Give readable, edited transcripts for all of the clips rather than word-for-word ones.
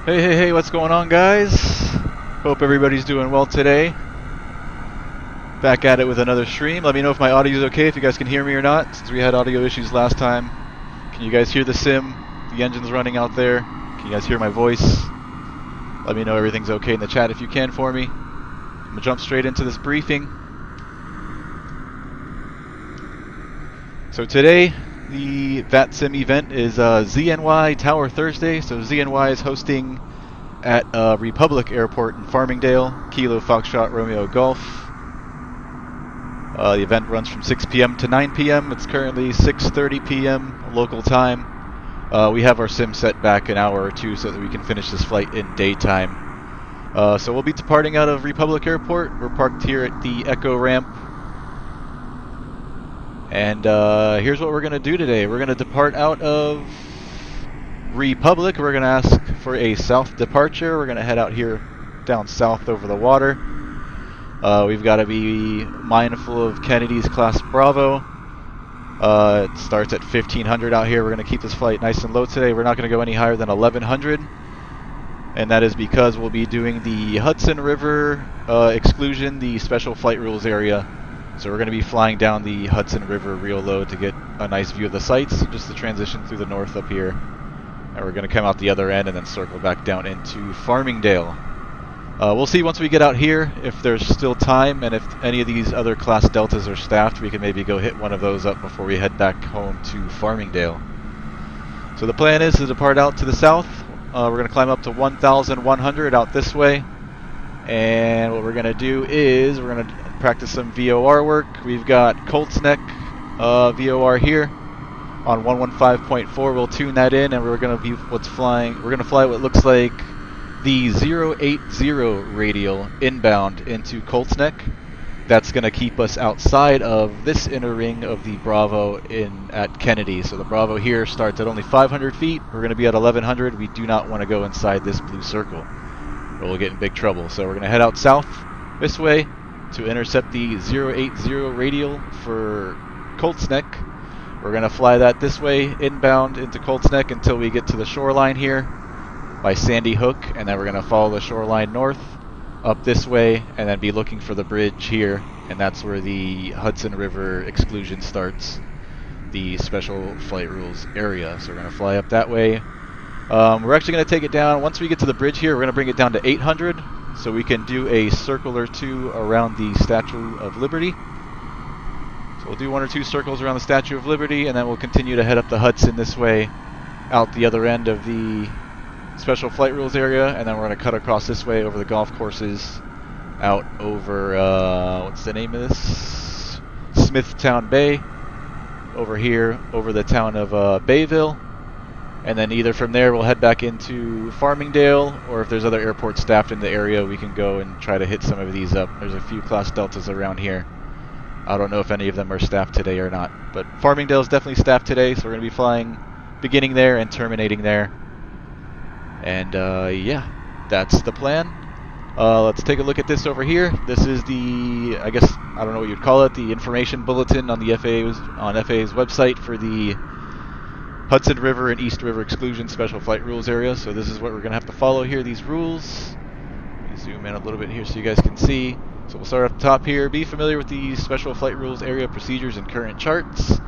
Hey, what's going on, guys? Hope everybody's doing well today. Back at it with another stream. Let me know if my audio is okay, if you guys can hear me or not, since we had audio issues last time. Can you guys hear the sim? The engine's running out there. Can you guys hear my voice? Let me know everything's okay in the chat if you can for me. I'm going to jump straight into this briefing. So today, the VATSIM event is ZNY Tower Thursday. So ZNY is hosting at Republic Airport in Farmingdale, Kilo Foxtrot Romeo Golf. The event runs from 6 p.m. to 9 p.m. It's currently 6:30 p.m. local time. We have our sim set back an hour or two so that we can finish this flight in daytime. So we'll be departing out of Republic Airport. We're parked here at the Echo ramp. And here's what we're going to do today. We're going to depart out of Republic. We're going to ask for a south departure. We're going to head out here down south over the water. We've got to be mindful of Kennedy's Class Bravo. It starts at 1500 out here. We're going to keep this flight nice and low today. We're not going to go any higher than 1100. And that is because we'll be doing the Hudson River exclusion, the special flight rules area. So we're going to be flying down the Hudson River real low to get a nice view of the sights, just to transition through the north up here. And we're going to come out the other end and then circle back down into Farmingdale. We'll see once we get out here if there's still time, and if any of these other Class Deltas are staffed, we can maybe go hit one of those up before we head back home to Farmingdale. So the plan is to depart out to the south. We're going to climb up to 1,100 out this way. And what we're going to do is we're going to practice some VOR work. We've got Colts Neck VOR here on 115.4. We'll tune that in, and we're going to be We're going to fly what looks like the 080 radial inbound into Colts Neck. That's going to keep us outside of this inner ring of the Bravo at Kennedy. So the Bravo here starts at only 500 feet. We're going to be at 1100. We do not want to go inside this blue circle, or we'll get in big trouble. So we're going to head out south this way to intercept the 080 radial for Colts Neck. We're going to fly that this way inbound into Colts Neck until we get to the shoreline here by Sandy Hook, and then we're going to follow the shoreline north up this way and then be looking for the bridge here, and that's where the Hudson River exclusion starts, the special flight rules area. So we're going to fly up that way. We're actually going to take it down. Once we get to the bridge here, we're going to bring it down to 800 so we can do a circle or two around the Statue of Liberty. So we'll do one or two circles around the Statue of Liberty, and then we'll continue to head up the Hudson this way out the other end of the special flight rules area, and then we're going to cut across this way over the golf courses out over, what's the name of this? Smithtown Bay, over here, over the town of Bayville. And then either from there we'll head back into Farmingdale, or if there's other airports staffed in the area, we can go and try to hit some of these up. There's a few Class Deltas around here. I don't know if any of them are staffed today or not, but Farmingdale is definitely staffed today, so we're going to be flying beginning there and terminating there. And yeah, that's the plan. Let's take a look at this over here. This is the, I guess, I don't know what you'd call it, the information bulletin on the FAA's website for the Hudson River and East River exclusion special flight rules area. So this is what we're going to have to follow here, these rules. Let me zoom in a little bit here so you guys can see. So we'll start at the top here. Be familiar with the special flight rules area procedures and current charts.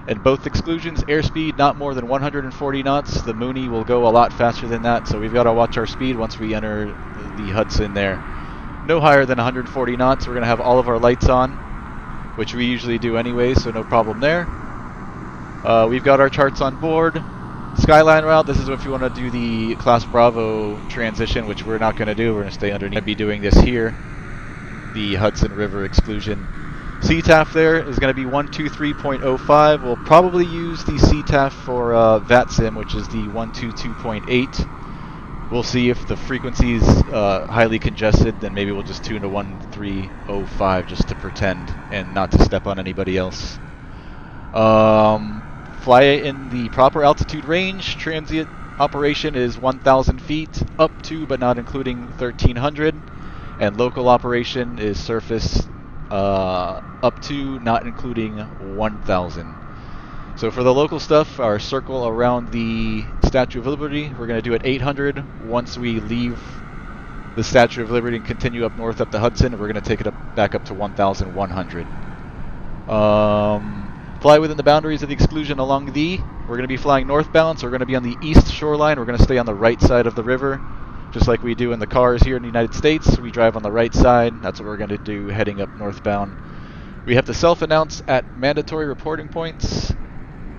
And both exclusions, airspeed not more than 140 knots. The Mooney will go a lot faster than that, so we've got to watch our speed once we enter the Hudson there. No higher than 140 knots. We're going to have all of our lights on, which we usually do anyway, so no problem there. We've got our charts on board. Skyline route, this is if you want to do the Class Bravo transition, which we're not going to do. We're going to stay underneath. I'll be doing this here, the Hudson River exclusion. CTAF there is going to be 123.05. We'll probably use the CTAF for VATSIM, which is the 122.8. We'll see if the frequency is highly congested, then maybe we'll just tune to 1305 just to pretend and not to step on anybody else. Fly in the proper altitude range. Transient operation is 1,000 feet up to but not including 1,300. And local operation is surface up to, not including 1,000. So for the local stuff, our circle around the Statue of Liberty. We're going to do it 800. Once we leave the Statue of Liberty and continue up north up the Hudson, we're going to take it back up to 1,100. Fly within the boundaries of the exclusion along the... We're going to be flying northbound, so we're going to be on the east shoreline. We're going to stay on the right side of the river, just like we do in the cars here in the United States. We drive on the right side. That's what we're going to do heading up northbound. We have to self-announce at mandatory reporting points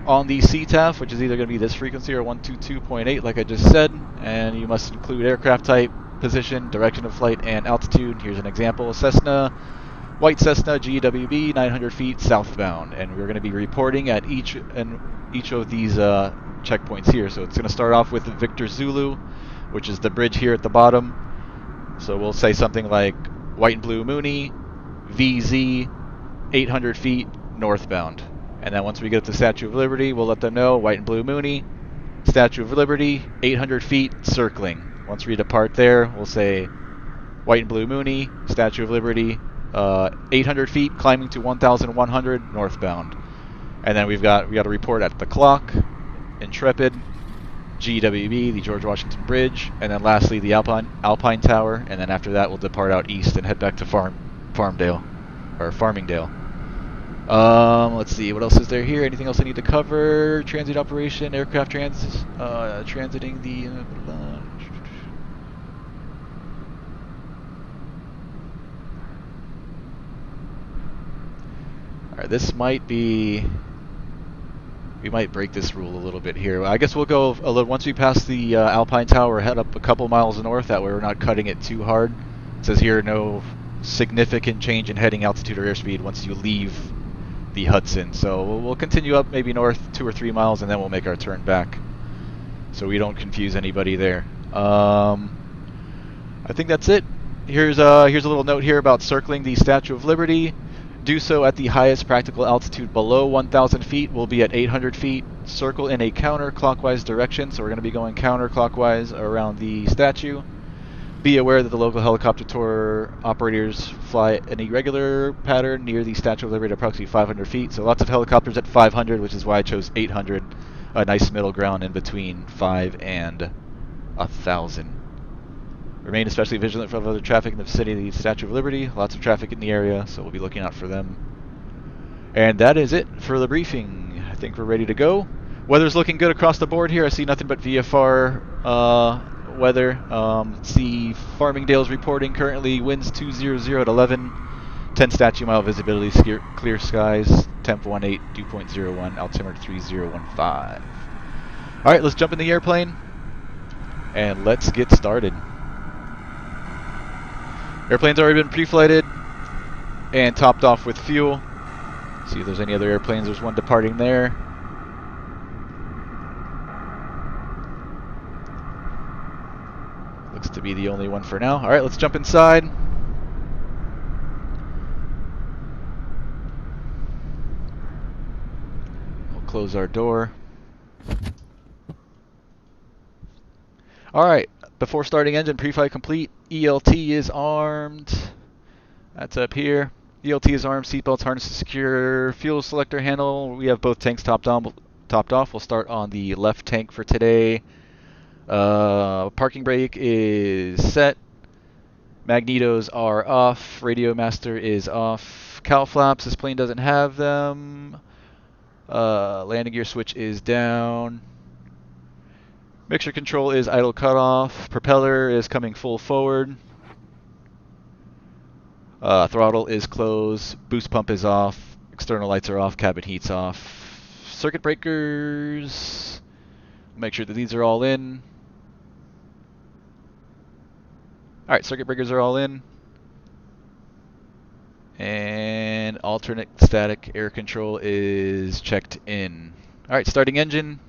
on the CTAF, which is either going to be this frequency or 122.8, like I just said. And you must include aircraft type, position, direction of flight, and altitude. Here's an example. Cessna, White Cessna GWB, 900 feet southbound. And we're going to be reporting at each of these checkpoints here. So it's going to start off with Victor Zulu, which is the bridge here at the bottom. So we'll say something like White and Blue Mooney, VZ, 800 feet northbound. And then once we get to the Statue of Liberty, we'll let them know White and Blue Mooney, Statue of Liberty, 800 feet circling. Once we depart there, we'll say White and Blue Mooney, Statue of Liberty, 800 feet climbing to 1,100 northbound. And then we got to report at the clock, Intrepid, GWB, the George Washington Bridge, and then lastly the Alpine Tower, and then after that we'll depart out east and head back to Farmingdale. Let's see, what else is there here? Anything else I need to cover? Transit operation, aircraft transiting the... Alright, this might be... We might break this rule a little bit here. I guess we'll go a little, once we pass the Alpine Tower, head up a couple miles north. That way we're not cutting it too hard. It says here no significant change in heading altitude or airspeed once you leave the Hudson. So we'll continue up maybe north 2 or 3 miles, and then we'll make our turn back, so we don't confuse anybody there. I think that's it. Here's a little note here about circling the Statue of Liberty. Do so at the highest practical altitude below 1,000 feet. We'll be at 800 feet. Circle in a counterclockwise direction, so we're going to be going counterclockwise around the statue. Be aware that the local helicopter tour operators fly an irregular pattern near the Statue of Liberty at approximately 500 feet. So lots of helicopters at 500, which is why I chose 800. A nice middle ground in between 5 and 1,000. Remain especially vigilant for other traffic in the vicinity of the Statue of Liberty. Lots of traffic in the area, so we'll be looking out for them. And that is it for the briefing. I think we're ready to go. Weather's looking good across the board here. I see nothing but VFR weather. See Farmingdale's reporting currently winds 200 at 11, 10 statute mile visibility, clear skies, temp 18, dew point 01, altimeter 3015. Alright, let's jump in the airplane and let's get started. Airplane's already been pre-flighted and topped off with fuel. See if there's any other airplanes. There's one departing there. Looks to be the only one for now. Alright, let's jump inside. We'll close our door. Alright, before starting engine, pre-flight complete. ELT is armed. That's up here. ELT is armed, seatbelts, harnesses secure, fuel selector handle. We have both tanks topped off. We'll start on the left tank for today. Parking brake is set. Magnetos are off. Radio master is off. Cowl flaps, this plane doesn't have them. Landing gear switch is down. Mixture control is idle cutoff. Propeller is coming full forward. Throttle is closed. Boost pump is off. External lights are off. Cabin heat's off. Circuit breakers. Make sure that these are all in. Alright, circuit breakers are all in. And alternate static air control is checked in. Alright, starting engine.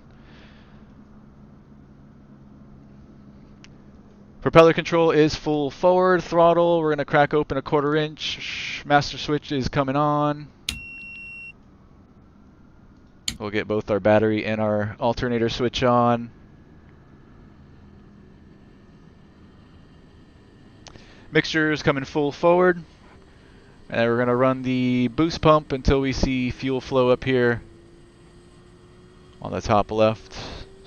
Propeller control is full forward. Throttle, we're going to crack open a 1/4 inch. Master switch is coming on. We'll get both our battery and our alternator switch on. Mixture is coming full forward. And we're going to run the boost pump until we see fuel flow up here on the top left.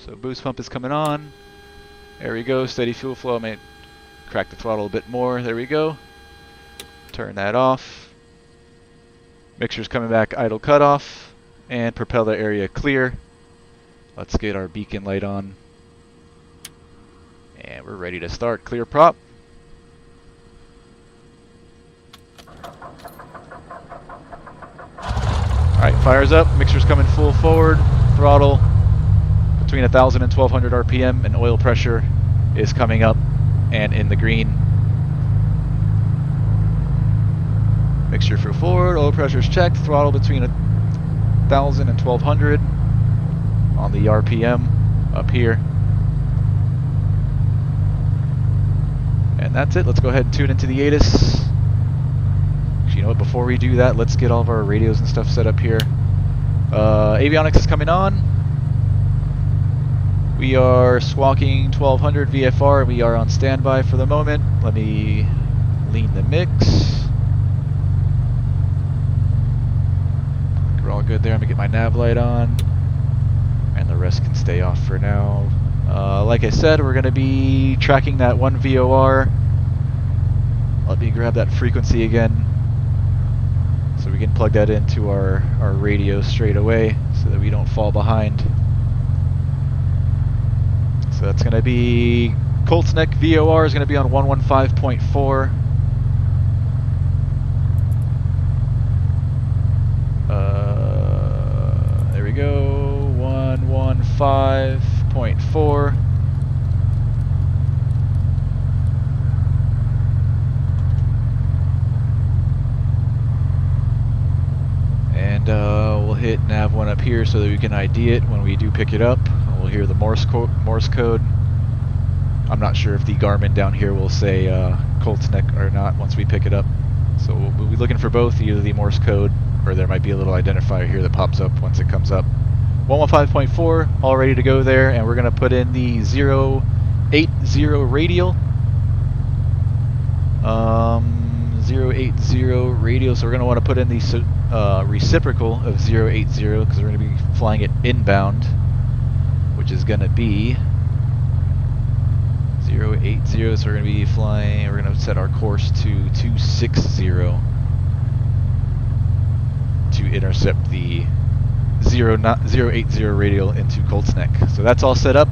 So boost pump is coming on. There we go, steady fuel flow. I may crack the throttle a bit more. There we go. Turn that off. Mixture's coming back, idle cutoff, and propeller area clear. Let's get our beacon light on. And we're ready to start. Clear prop. Alright, fires up, mixture's coming full forward, throttle between 1,000 and 1,200 RPM, and oil pressure is coming up and in the green. Mixture full forward, oil pressure is checked, throttle between 1,000 and 1,200 on the RPM up here. And that's it. Let's go ahead and tune into the ATIS. Actually, you know what, before we do that, let's get all of our radios and stuff set up here. Avionics is coming on. We are squawking 1200 VFR. We are on standby for the moment. Let me lean the mix. We're all good there. I'm gonna get my nav light on, and the rest can stay off for now. Like I said, we're gonna be tracking that one VOR. Let me grab that frequency again, so we can plug that into our radio straight away, so that we don't fall behind. So that's gonna be Colts Neck VOR is gonna be on 115.4. There we go, 115.4. And we'll hit nav 1 up here so that we can ID it when we do pick it up. We'll hear the Morse code. I'm not sure if the Garmin down here will say Colts Neck or not once we pick it up. So we'll be looking for both, either the Morse code, or there might be a little identifier here that pops up once it comes up. 115.4, all ready to go there, and we're going to put in the 080 radial. 080 radial, so we're going to want to put in the reciprocal of 080, because we're going to be flying it inbound, which is going to be 080, so we're going to be flying, we're going to set our course to 260 to intercept the 080 radial into Colts Neck. So that's all set up.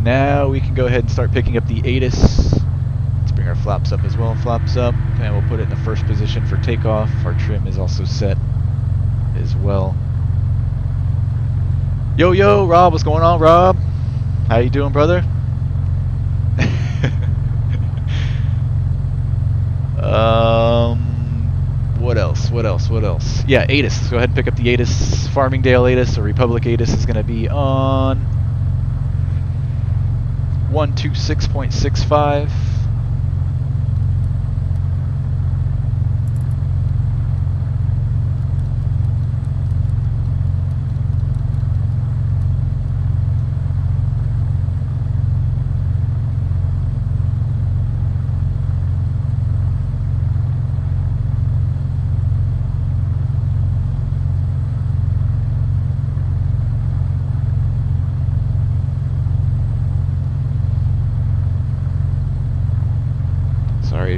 Now we can go ahead and start picking up the ATIS. Let's bring our flaps up as well. Flaps up, and we'll put it in the first position for takeoff. Our trim is also set as well. Yo, Rob, what's going on, Rob? How you doing, brother? What else? Yeah, ATIS. Let's go ahead and pick up the ATIS. Farmingdale ATIS, or Republic ATIS, is going to be on 126.65.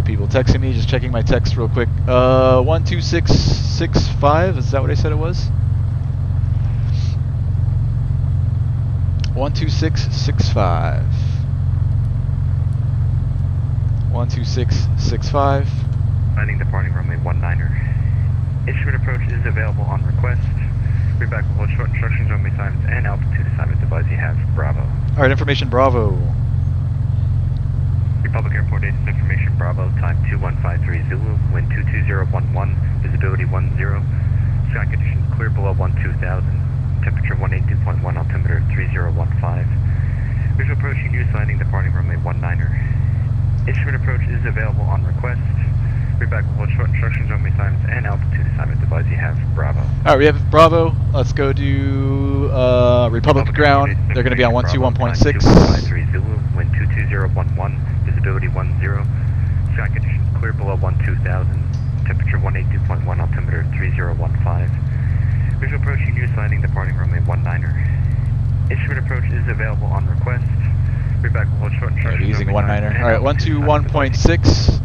People texting me, just checking my text real quick. 12665, is that what I said it was? 12665. 12665. Landing departing runway 19er. Instrument approach is available on request. Reback will hold short instructions, runway signs, and altitude assignment device you have. Bravo. Alright, information Bravo. Republic Airport ATIS information Bravo, time 2153 Zulu, wind 22011, visibility 10, sky conditions clear below 12,000, temperature 182.1, altimeter 3015. Visual approaching news landing departing runway 19er. Instrument approach is available on request. Reback will hold short instructions, runway signs, and altitude assignment device you have. Bravo. Alright, we have Bravo. Let's go to Republic ground. They're going to be on 121.6. 2153 Zulu, wind 22011, visibility 10, sky conditions clear below 12,000, temperature 182.1, altimeter 3015. Visual approaching news landing departing runway 19er. Instrument approach is available on request. Reback will hold short instructions. Using 1-9er. Alright, 121.6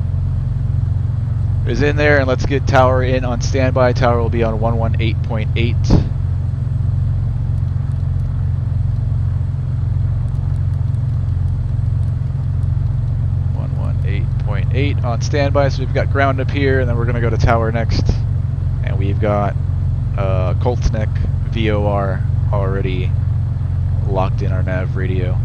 is in there, and let's get tower in on standby. Tower will be on 118.8. 118.8 on standby, so we've got ground up here, and then we're going to go to tower next. And we've got Colt's Neck VOR already locked in our nav radio.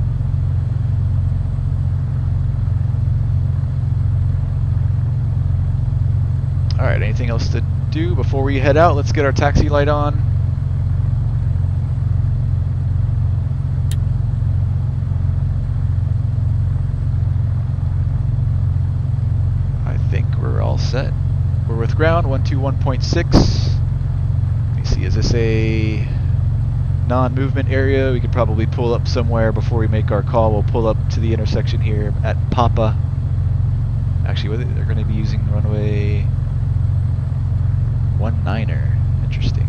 Alright, anything else to do before we head out? Let's get our taxi light on. I think we're all set. We're with ground, 121.6. Let me see, is this a non-movement area? We could probably pull up somewhere before we make our call. We'll pull up to the intersection here at Papa. Actually, they're going to be using runway 19er. Interesting.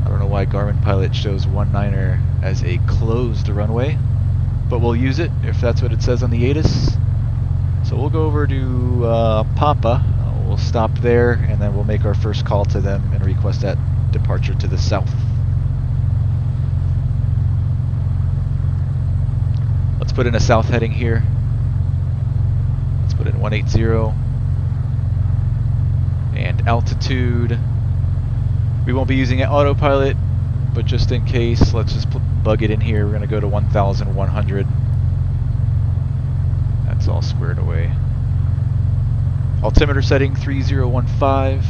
I don't know why Garmin Pilot shows 19er as a closed runway, but we'll use it if that's what it says on the ATIS. So we'll go over to Papa. We'll stop there, and then we'll make our first call to them and request that departure to the south. Let's put in a south heading here. Let's put in 180. And altitude. We won't be using autopilot, but just in case, let's just bug it in here. We're going to go to 1,100. That's all squared away. Altimeter setting 3015.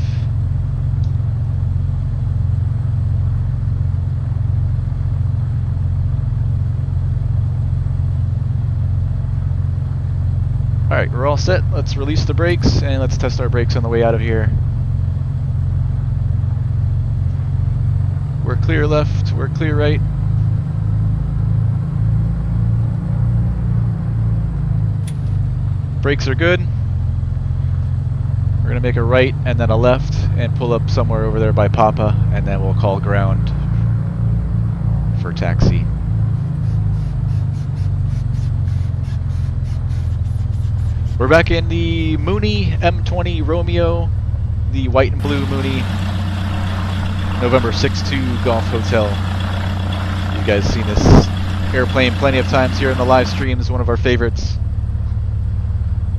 Alright, we're all set. Let's release the brakes and let's test our brakes on the way out of here. We're clear left, we're clear right. Brakes are good. We're going to make a right and then a left and pull up somewhere over there by Papa, and then we'll call ground for taxi. We're back in the Mooney M20 Romeo, the white and blue Mooney, November 6-2 Golf Hotel. You guys seen this airplane plenty of times here in the live streams, one of our favorites.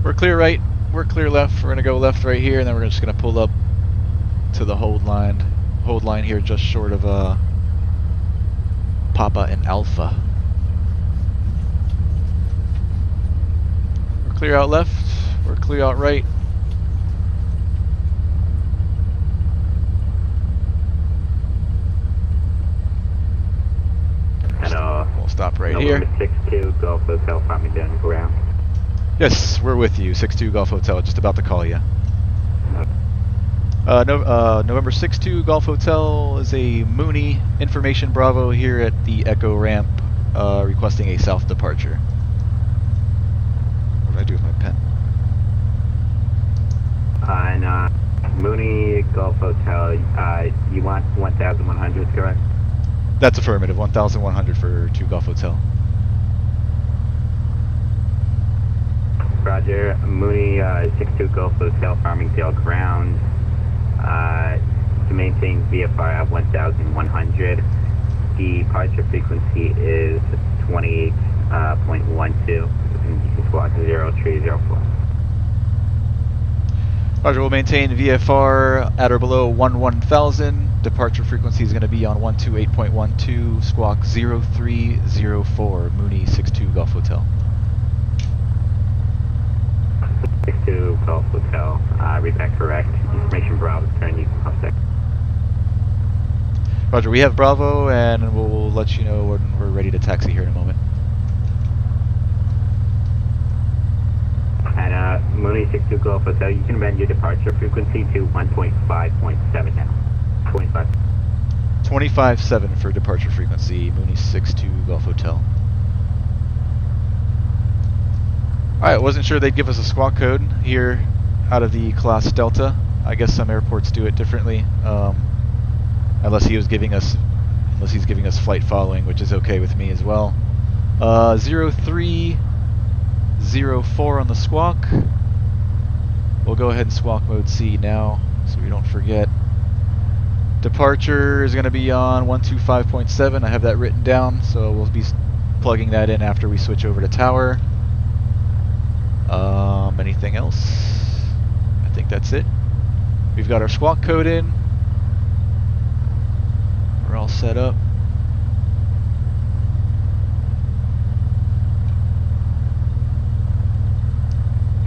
We're clear right, we're clear left. We're going to go left right here, and then we're just going to pull up to the hold line here just short of Papa and Alpha. Clear out left, we're clear out right. We'll stop right here. 62 Golf Hotel, farming down ground. Yes, we're with you. 62 Golf Hotel, just about to call you. November 6-2 Golf Hotel is a Mooney Information Bravo here at the Echo Ramp, requesting a south departure. What did I do with my pen? On Mooney Golf Hotel, you want 1,100, correct? That's affirmative. 1,100 for 2 Golf Hotel. Roger. Mooney 62 Golf Hotel, Farmingdale ground. To maintain VFR at 1,100. Departure frequency is 28.12. You can squawk 0304. Roger, we'll maintain VFR at or below 11,000. Departure frequency is going to be on 128.12, squawk 0304, Mooney 62 Golf Hotel. 62 Golf Hotel, read that correct. Information Bravo, turn you off there. Roger, we have Bravo, and we'll let you know when we're ready to taxi here in a moment. And Mooney 62 Golf Hotel, you can amend your departure frequency to 1.5.7 now. 25.7 for departure frequency, Mooney 62 Golf Hotel. Alright, wasn't sure they'd give us a squawk code here out of the class Delta. I guess some airports do it differently. unless he's giving us flight following, which is okay with me as well. 0304 on the squawk. We'll go ahead and squawk mode C now, so we don't forget. Departure is going to be on 125.7. I have that written down, so we'll be plugging that in after we switch over to tower. Anything else? I think that's it. We've got our squawk code in. We're all set up.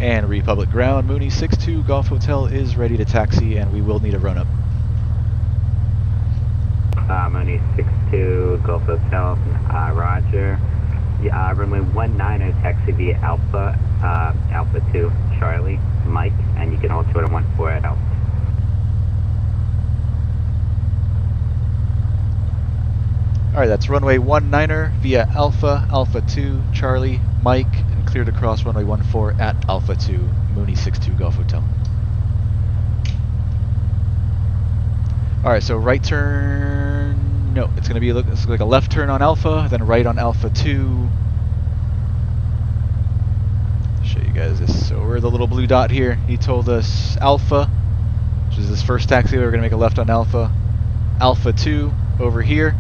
And Republic ground, Mooney 62 Golf Hotel is ready to taxi, and we will need a run-up. Mooney 62 Golf Hotel, roger. Runway 19er taxi via Alpha, Alpha 2 Charlie, Mike, and you can hold 214 at Alpha. Alright, that's runway 19er via Alpha, Alpha 2 Charlie, Mike, and cleared across runway 14 at Alpha 2, Mooney 62 Golf Hotel. Alright, so right turn, no, it's going to be it's like a left turn on Alpha, then right on Alpha 2. I'll show you guys this. So we're the little blue dot here. He told us Alpha, which is this first taxi. We're going to make a left on Alpha. Alpha 2 over here.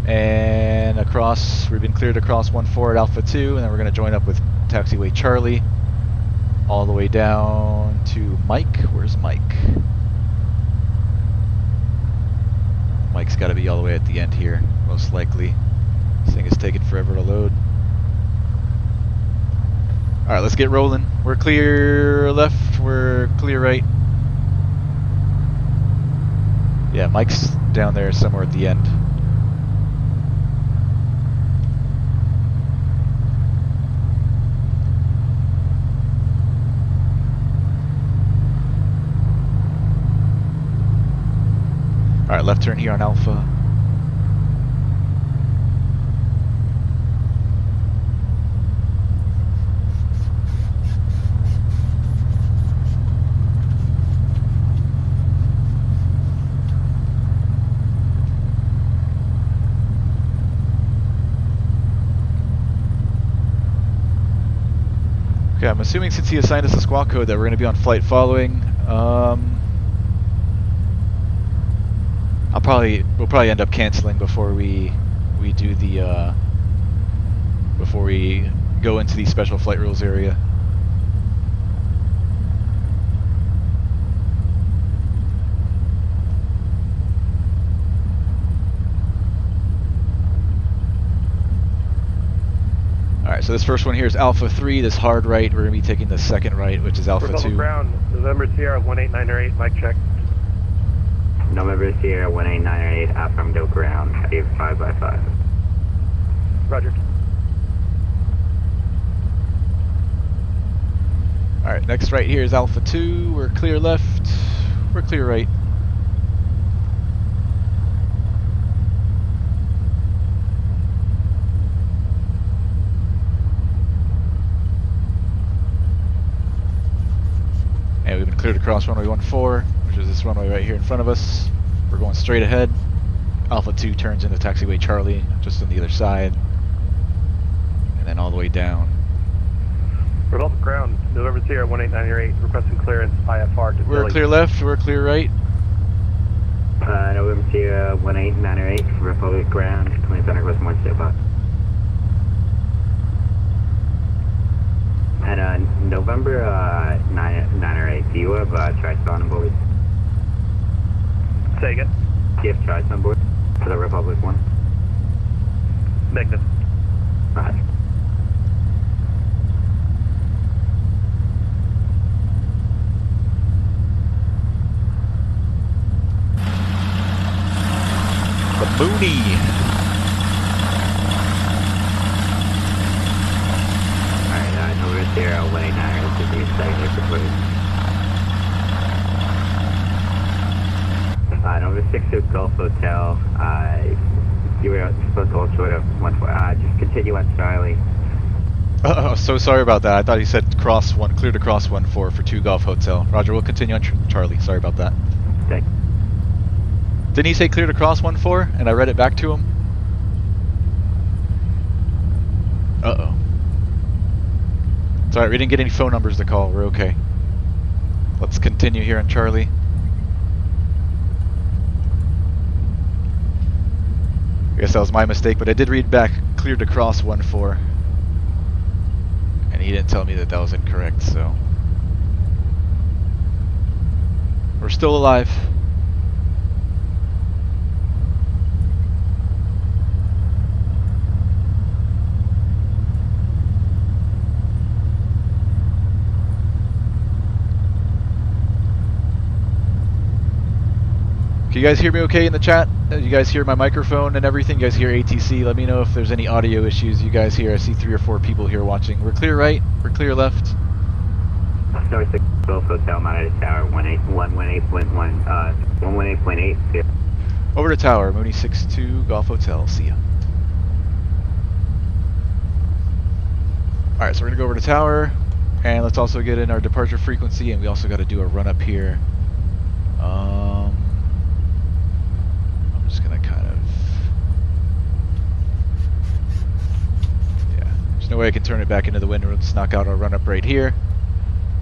And across, we've been cleared across 14 at Alpha 2, and then we're going to join up with taxiway Charlie all the way down to Mike. Where's Mike? Mike's got to be all the way at the end here, most likely. This thing is taking forever to load. Alright, let's get rolling. We're clear left, we're clear right. Yeah, Mike's down there somewhere at the end. Alright, left turn here on Alpha. Okay, I'm assuming since he assigned us a squawk code that we're going to be on flight following. We'll probably end up canceling before we do the before we go into the special flight rules area. Alright, so this first one here is Alpha 3, this hard right. We're going to be taking the second right, which is Alpha 2. Republic ground, November Sierra 18908, mic check. November Sierra 18908, affirmative ground, 5x5. Roger. Alright, next right here is Alpha 2. We're clear left. We're clear right. And we've been cleared across runway 14, which is this runway right here in front of us. We're going straight ahead. Alpha 2 turns into taxiway Charlie, just on the other side. And then all the way down. Republic ground, November Sierra 18908, requesting clearance IFR to We're clear left, we're clear right. November Sierra 18908, Republic ground, clearance on request 1 step up. And November 908, do you have Tri-Spawn on board? Say again? Do you have Tri-Spawn on board for the Republic one? Negative. Right. The Mooney. Alright, November Sierra 18908, just need a second here for footage. November 62 Gulf Hotel, you were supposed to hold short of 14, just continue on Charlie. Oh, so sorry about that. I thought he said cross one, clear to cross 14 for 2 Golf Hotel. Roger, we'll continue on Charlie. Sorry about that. Thank you. Didn't he say clear to cross 1-4? And I read it back to him? Uh-oh. It's alright, we didn't get any phone numbers to call. We're okay. Let's continue here on Charlie. I guess that was my mistake, but I did read back clear to cross 1-4. And he didn't tell me that that was incorrect, so... We're still alive. Can you guys hear me okay in the chat? You guys hear my microphone and everything? You guys hear ATC? Let me know if there's any audio issues you guys hear. I see 3 or 4 people here watching. We're clear right? We're clear left? North 6 Gulf Hotel, monitor tower, 118.8. Over to tower, Mooney 62, Golf Hotel, see ya. Alright, so we're going to go over to tower, and let's also get in our departure frequency, and we also got to do a run up here. I'm just going to kind of... Yeah, there's no way I can turn it back into the wind. Let's knock out our run up right here.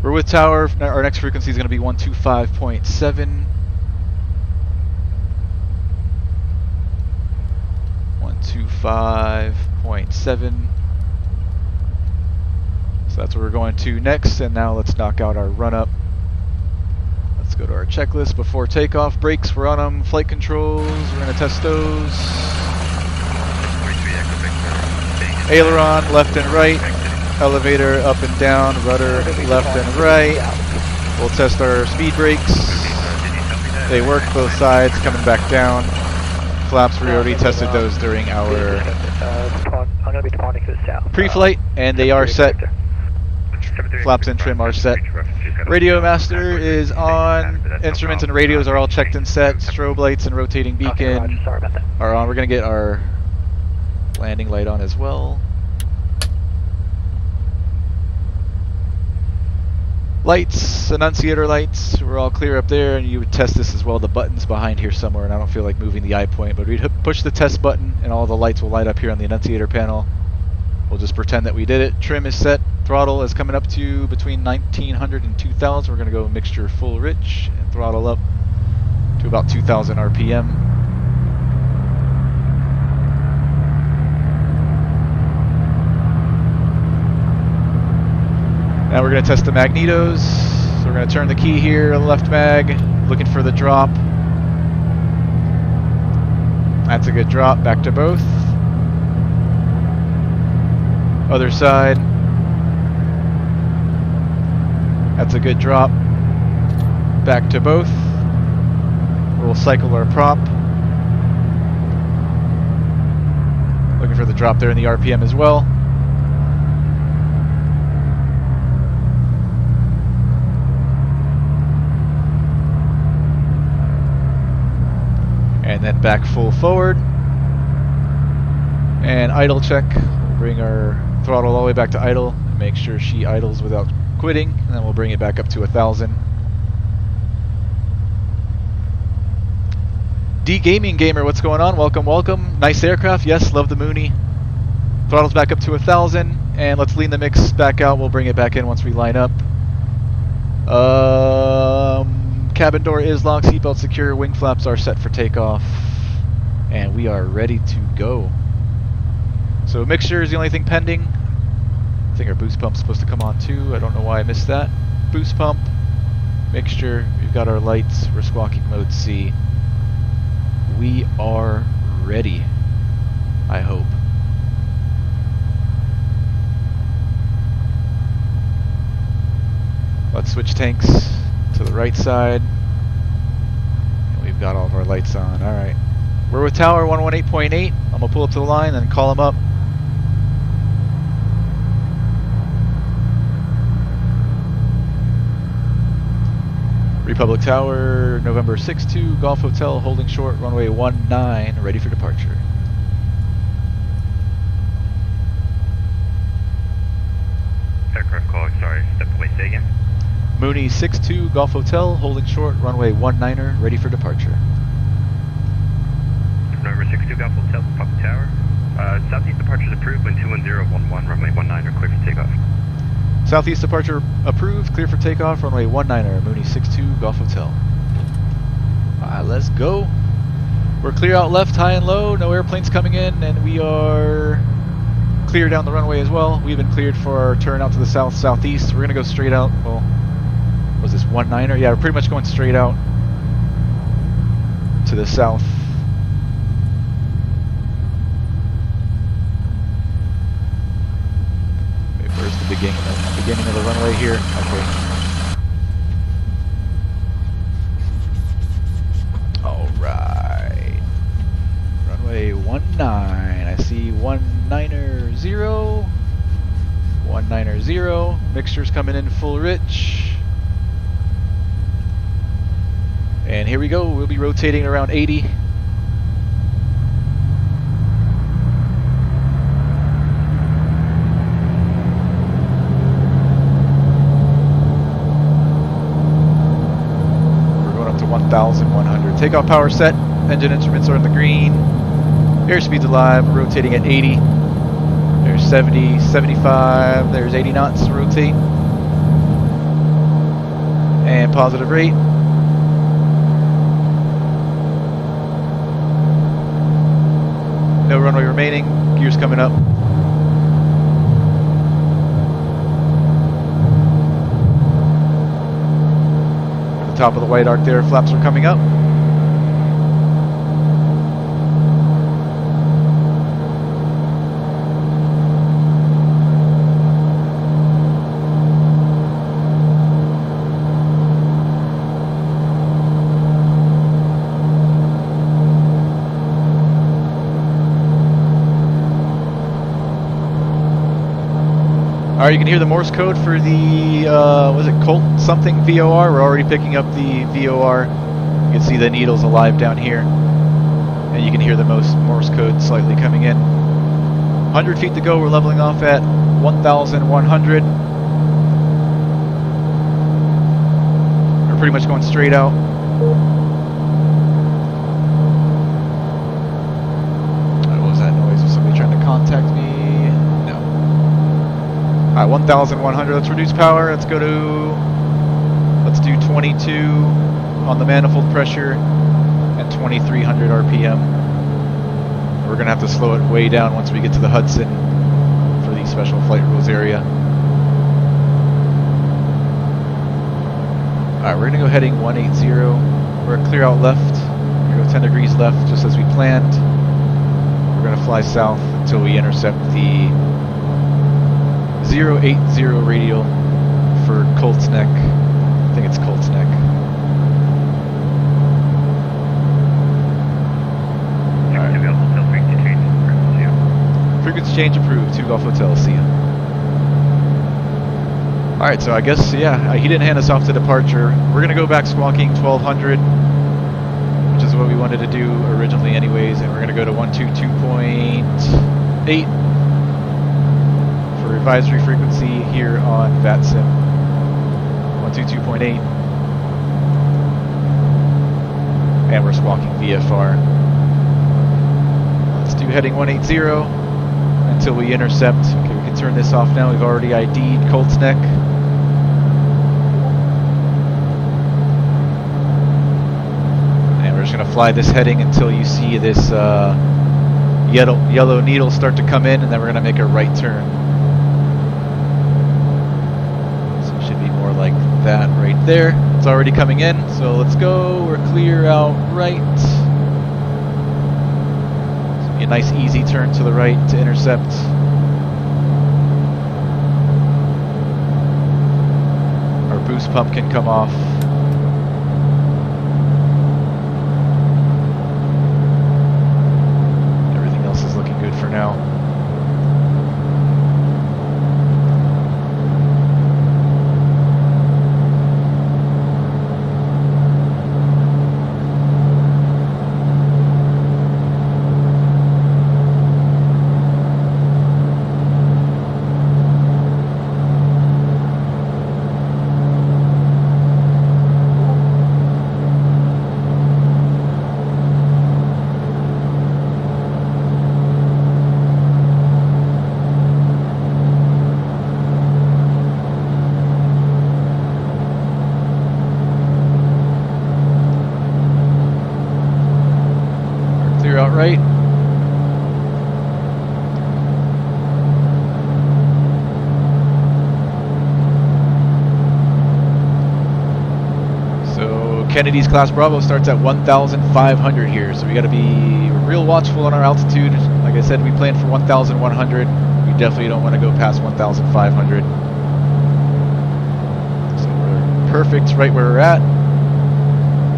We're with tower. Our next frequency is going to be 125.7. 125.7. So that's where we're going to next. And now let's knock out our run up. Let's go to our checklist before takeoff. Brakes, we're on them. Flight controls, we're going to test those. Aileron, left and right. Elevator up and down, rudder left and right. We'll test our speed brakes. They work both sides, coming back down. Flaps, we already tested those during our pre-flight, and they are set. Flaps and trim are set. Radio master is on. Instruments and radios are all checked and set. Strobe lights and rotating beacon are on. We're going to get our landing light on as well. Lights, annunciator lights, we're all clear up there, and you would test this as well. The button's behind here somewhere, and I don't feel like moving the eye point, but we'd push the test button, and all the lights will light up here on the annunciator panel. We'll just pretend that we did it. Trim is set. Throttle is coming up to between 1900 and 2000. We're going to go mixture full rich, and throttle up to about 2000 RPM. Now we're going to test the magnetos. So we're going to turn the key here, left mag, looking for the drop. That's a good drop, back to both. Other side. That's a good drop, back to both. We'll cycle our prop. Looking for the drop there in the RPM as well. And then back full forward. And idle check. We'll bring our throttle all the way back to idle and make sure she idles without quitting. And then we'll bring it back up to 1000. D Gaming Gamer, what's going on? Welcome, welcome. Nice aircraft. Yes, love the Mooney. Throttle's back up to 1000. And let's lean the mix back out. We'll bring it back in once we line up. Cabin door is locked, seatbelt secure, wing flaps are set for takeoff, and we are ready to go. So mixture is the only thing pending. I think our boost pump's supposed to come on too. I don't know why I missed that. Boost pump, mixture, we've got our lights, we're squawking mode C. We are ready, I hope. Let's switch tanks to the right side. And we've got all of our lights on. Alright. We're with tower 118.8. I'm going to pull up to the line and call them up. Republic Tower, November 6-2, Golf Hotel, holding short, runway 19, ready for departure. Aircraft calling, sorry, step away, say again. Mooney 62, Golf Hotel, holding short, runway 19er, ready for departure. Southeast departure approved. Clear for takeoff. Runway 19er, Mooney 62, Golf Hotel. Alright, let's go. We're clear out left, high and low. No airplanes coming in, and we are clear down the runway as well. We've been cleared for our turn out to the south-southeast. We're going to go straight out. Well, was this 19er? Yeah, we're pretty much going straight out to the south. Wait, where's the beginning of the runway here? Okay. Alright. Runway 19. I see 190. 190. Mixture's coming in full rich. And here we go. We'll be rotating around 80. We're going up to 1,100. Takeoff power set. Engine instruments are in the green. Airspeed's alive. We're rotating at 80. There's 70, 75. There's 80 knots. Rotate. And positive rate. No runway remaining. Gears coming up. At the top of the white arc there, flaps are coming up. Alright, you can hear the Morse code for the, was it Colt something VOR? We're already picking up the VOR. You can see the needles alive down here. And you can hear the Morse code slightly coming in. 100 feet to go, we're leveling off at 1,100. We're pretty much going straight out. What was that noise? Was somebody trying to contact me? Alright, 1,100, let's reduce power, let's do 22 on the manifold pressure and 2,300 RPM. We're going to have to slow it way down once we get to the Hudson for the special flight rules area. Alright, we're going to go heading 180, we're clear out left, we're going to go 10 degrees left just as we planned. We're going to fly south until we intercept the 080 radial for Colt's Neck. I think it's Colt's Neck. Alright. Frequency change approved. 2 Golf Hotel. See ya. Alright, so I guess, yeah, he didn't hand us off to departure. We're going to go back squawking 1,200, which is what we wanted to do originally anyways, and we're going to go to 122.8. Advisory frequency here on VATSIM 122.8, and we're squawking VFR. Let's do heading 180 until we intercept. Okay, we can turn this off now. We've already ID'd Colt's Neck. And we're just going to fly this heading until you see this yellow needle start to come in, and then we're going to make a right turn. Like that right there. It's already coming in, so let's go. We're clear out right. So be a nice easy turn to the right to intercept. Our boost pump can come off. Everything else is looking good for now. clear out right. So Kennedy's Class Bravo starts at 1,500 here, so we got to be real watchful on our altitude. Like I said, we planned for 1,100. We definitely don't want to go past 1,500. So we're perfect right where we're at.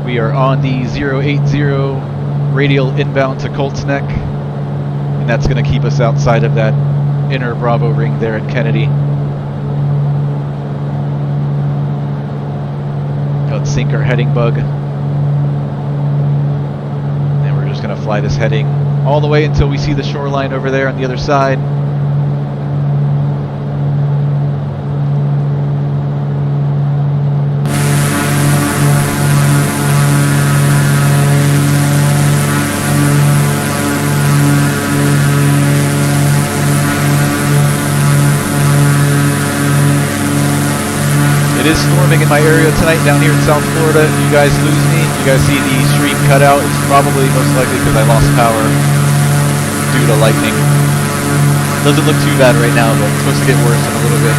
We are on the 080 radial inbound to Colts Neck, and that's going to keep us outside of that inner Bravo ring there at Kennedy. Let's sync our heading bug, and we're just going to fly this heading all the way until we see the shoreline over there on the other side. It is storming in my area tonight down here in South Florida. If you guys lose me, if you guys see the stream cut out, it's probably most likely because I lost power due to lightning. Doesn't look too bad right now, but it's supposed to get worse in a little bit.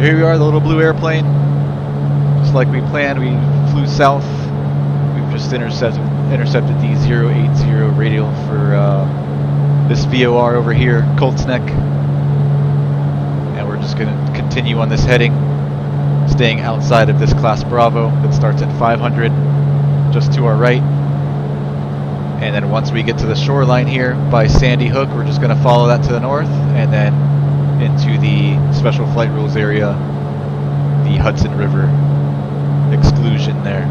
Here we are, the little blue airplane. Just like we planned, we flew south. We've just intercepted the 080 radial for this VOR over here, Colts Neck. And we're just going to continue on this heading, staying outside of this Class Bravo that starts at 500, just to our right. And then once we get to the shoreline here by Sandy Hook, we're just going to follow that to the north, and then into the Special Flight Rules area, the Hudson River exclusion there.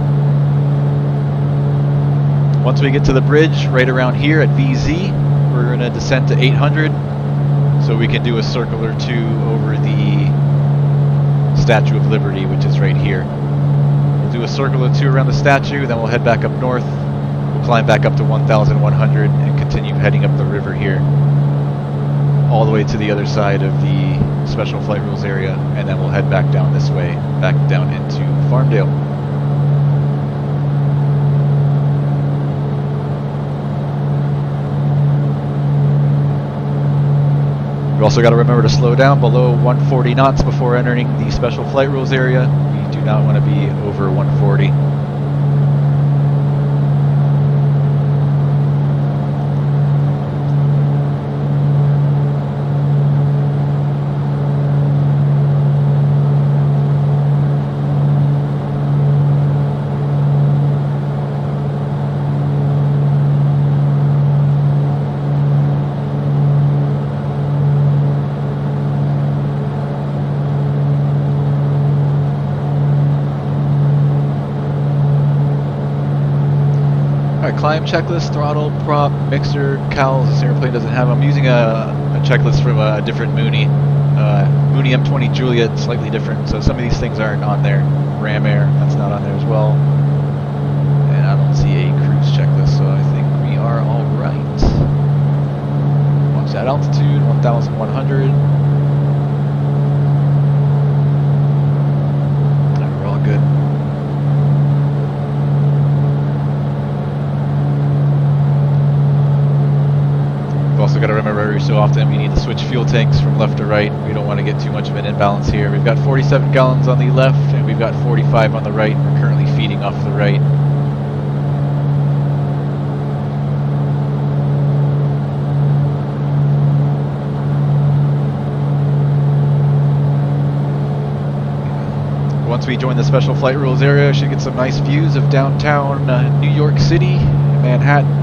Once we get to the bridge right around here at VZ, we're going to descend to 800 so we can do a circle or two over the Statue of Liberty, which is right here. We'll do a circle or two around the statue, then we'll head back up north. We'll climb back up to 1,100 and continue heading up the river here, all the way to the other side of the Special Flight Rules area, and then we'll head back down this way, back down into Farmdale. We've also got to remember to slow down below 140 knots before entering the Special Flight Rules area. We do not want to be over 140. Climb checklist, throttle, prop, mixer, cowls. This airplane doesn't have. I'm using a checklist from a different Mooney. Mooney M20 Juliet, slightly different. So some of these things aren't on there. Ram Air, that's not on there as well. And I don't see a cruise checklist, so I think we are all right. Watch that altitude, 1,100. We're all good. Also got to remember every so often we need to switch fuel tanks from left to right. We don't want to get too much of an imbalance here. We've got 47 gallons on the left and we've got 45 on the right. We're currently feeding off the right. Once we join the Special Flight Rules area, we should get some nice views of downtown New York City, Manhattan.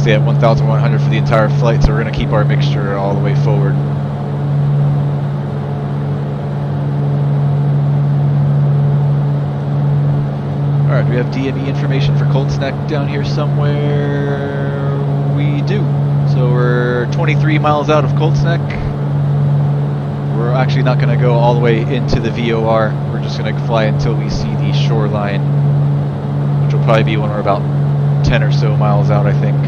stay at 1,100 for the entire flight, so we're going to keep our mixture all the way forward. Alright, do we have DME information for Colts Neck down here somewhere? We do. So we're 23 miles out of Colts Neck. We're actually not going to go all the way into the VOR. We're just going to fly until we see the shoreline, which will probably be when we're about 10 or so miles out, I think.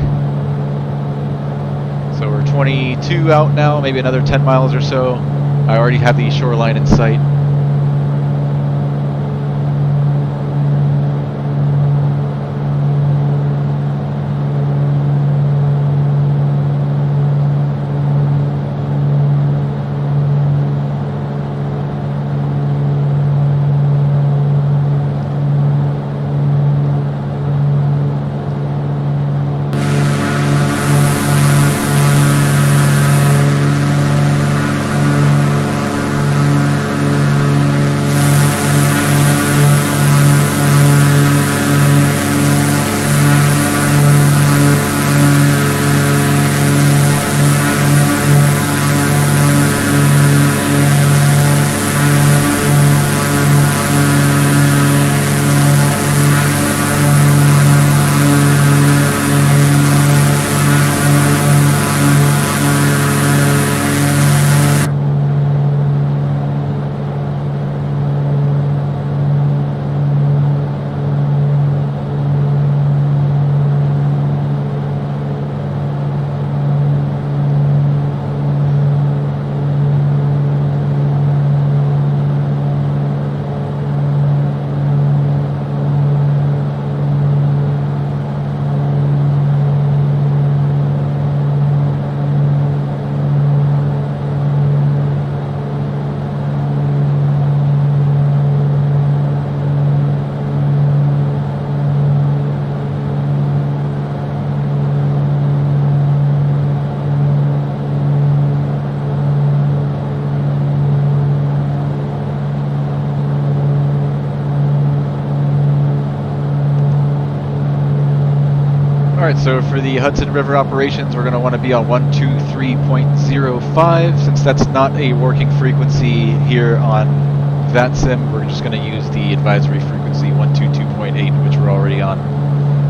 So we're 22 out now, maybe another 10 miles or so. I already have the shoreline in sight. Alright, so for the Hudson River operations, we're going to want to be on 123.05. Since that's not a working frequency here on VATSIM, we're just going to use the advisory frequency 122.8, which we're already on,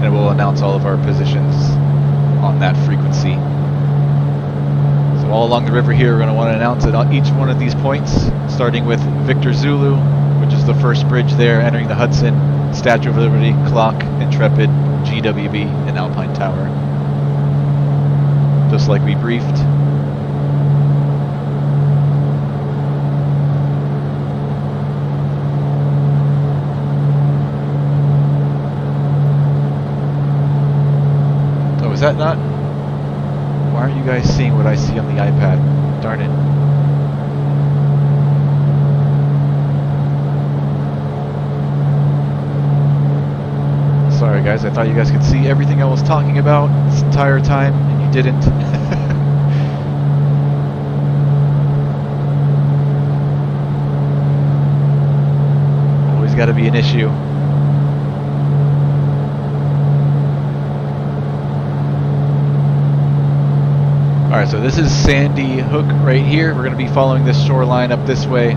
and we'll announce all of our positions on that frequency. So all along the river here, we're going to want to announce it on each one of these points, starting with Victor Zulu, which is the first bridge there, entering the Hudson, Statue of Liberty, Clock, Intrepid, GWB, and Alpine Tower. Just like we briefed. Oh, is that not? Why aren't you guys seeing what I see on the iPad? Darn it. Sorry guys, I thought you guys could see everything I was talking about this entire time, and you didn't. Always got to be an issue. Alright, so this is Sandy Hook right here. We're going to be following this shoreline up this way.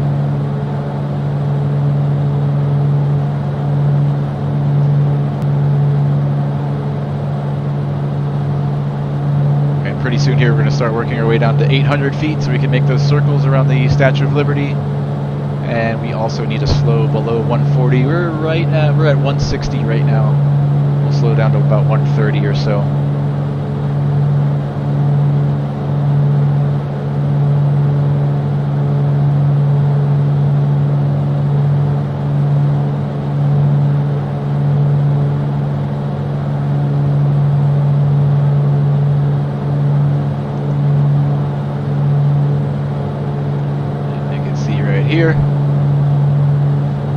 Pretty soon here we're going to start working our way down to 800 feet so we can make those circles around the Statue of Liberty, and we also need to slow below 140. We're at 160 right now. We'll slow down to about 130 or so. Here.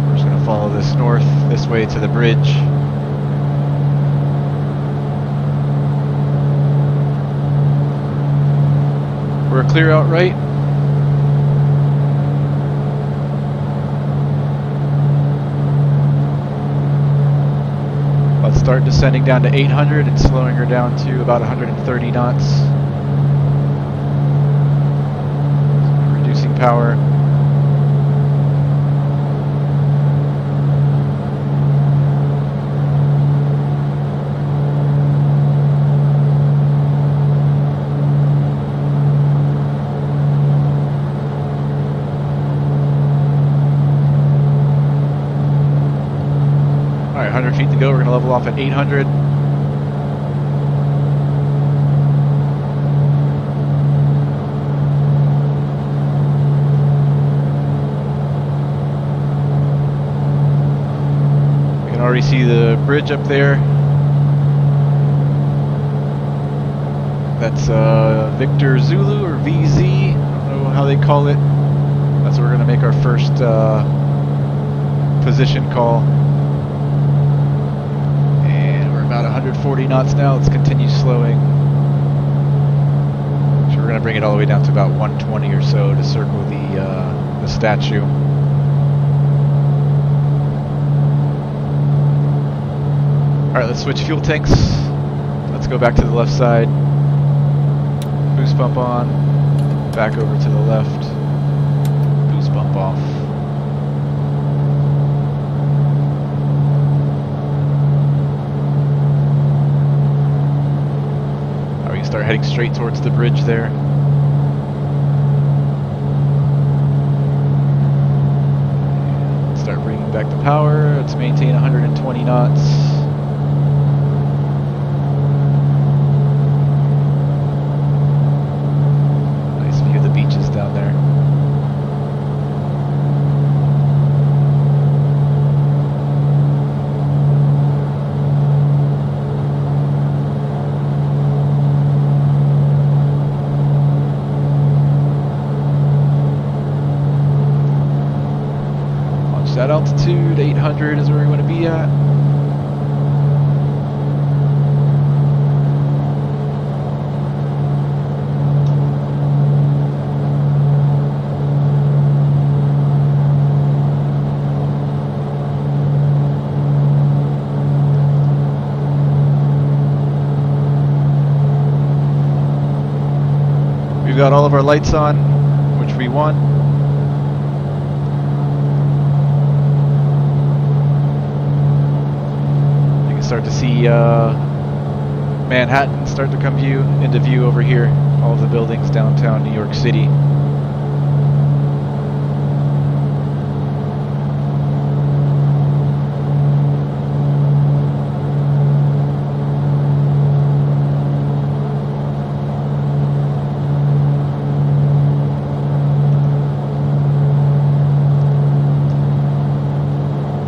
We're just going to follow this north, this way to the bridge. We're clear out right. Let's start descending down to 800 and slowing her down to about 130 knots. Reducing power. Alright, 100 feet to go. We're going to level off at 800. We can already see the bridge up there. That's Victor Zulu or VZ. I don't know how they call it. That's where we're going to make our first position call. About 140 knots now. Let's continue slowing. So we're going to bring it all the way down to about 120 or so to circle the statue. Alright, let's switch fuel tanks. Let's go back to the left side. Boost pump on. Back over to the left. Boost pump off. Start heading straight towards the bridge there. Start bringing back the power. Let's maintain 120 knots. Nice view of the beaches down there. That altitude, 800 is where we want to be at. We've got all of our lights on, which we want. Start to see Manhattan start to come into view over here. All of the buildings downtown New York City.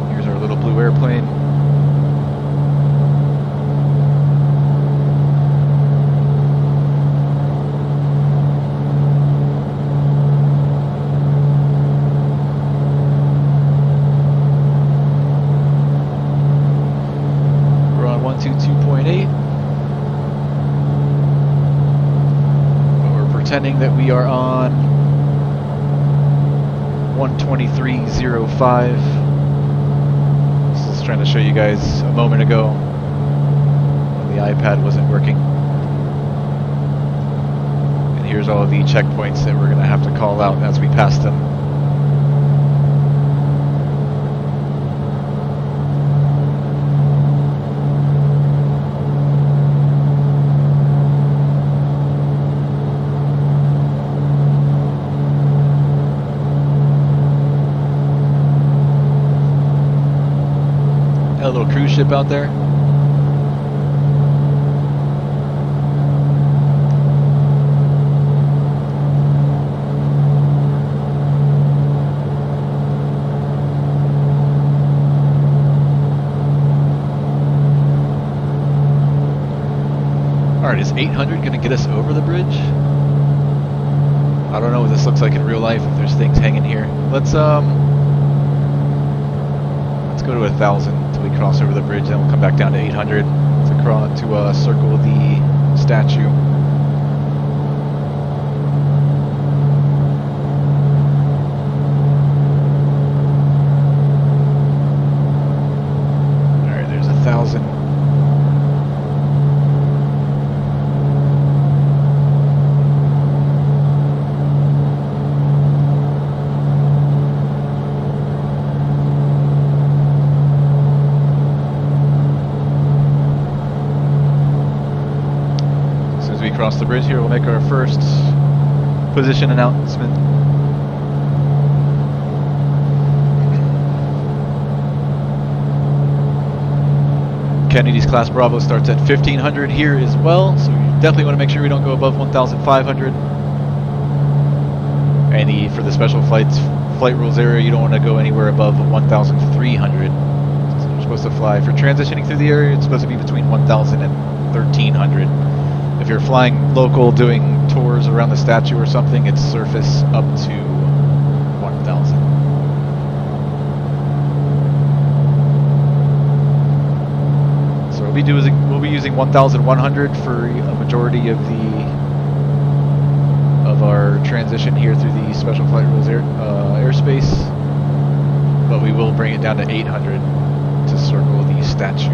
Here's our little blue airplane. Pretending that we are on 123.05. This is trying to show you guys a moment ago when the iPad wasn't working. And here's all of the checkpoints that we're going to have to call out as we pass them. A little cruise ship out there. Alright, is 800 going to get us over the bridge? I don't know what this looks like in real life, if there's things hanging here. Let's go to 1,000 until we cross over the bridge, then we'll come back down to 800 to circle the statue. Alright, there's 1,000. across the bridge here. We'll make our first position announcement. Kennedy's Class Bravo starts at 1500 here as well, so you definitely want to make sure we don't go above 1500. And for the special flights, flight rules area, you don't want to go anywhere above 1300. So you're supposed to fly, for transitioning through the area, it's supposed to be between 1000 and 1300. If you're flying local, doing tours around the statue or something, it's surface up to 1000. We'll be using 1,100 for a majority of our transition here through the special flight rules airspace, but we will bring it down to 800 to circle the statue.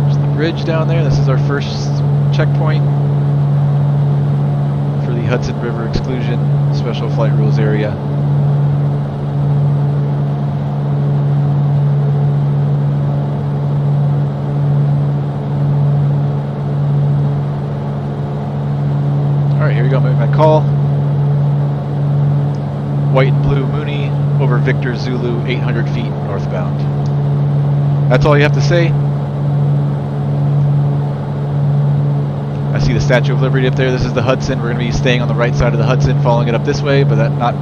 There's the bridge down there. This is our first checkpoint for the Hudson River exclusion special flight rules area. Alright, here we go, moving my call. White and blue Mooney over Victor Zulu, 800 feet northbound. That's all you have to say. I see the Statue of Liberty up there. This is the Hudson. We're going to be staying on the right side of the Hudson, following it up this way, but not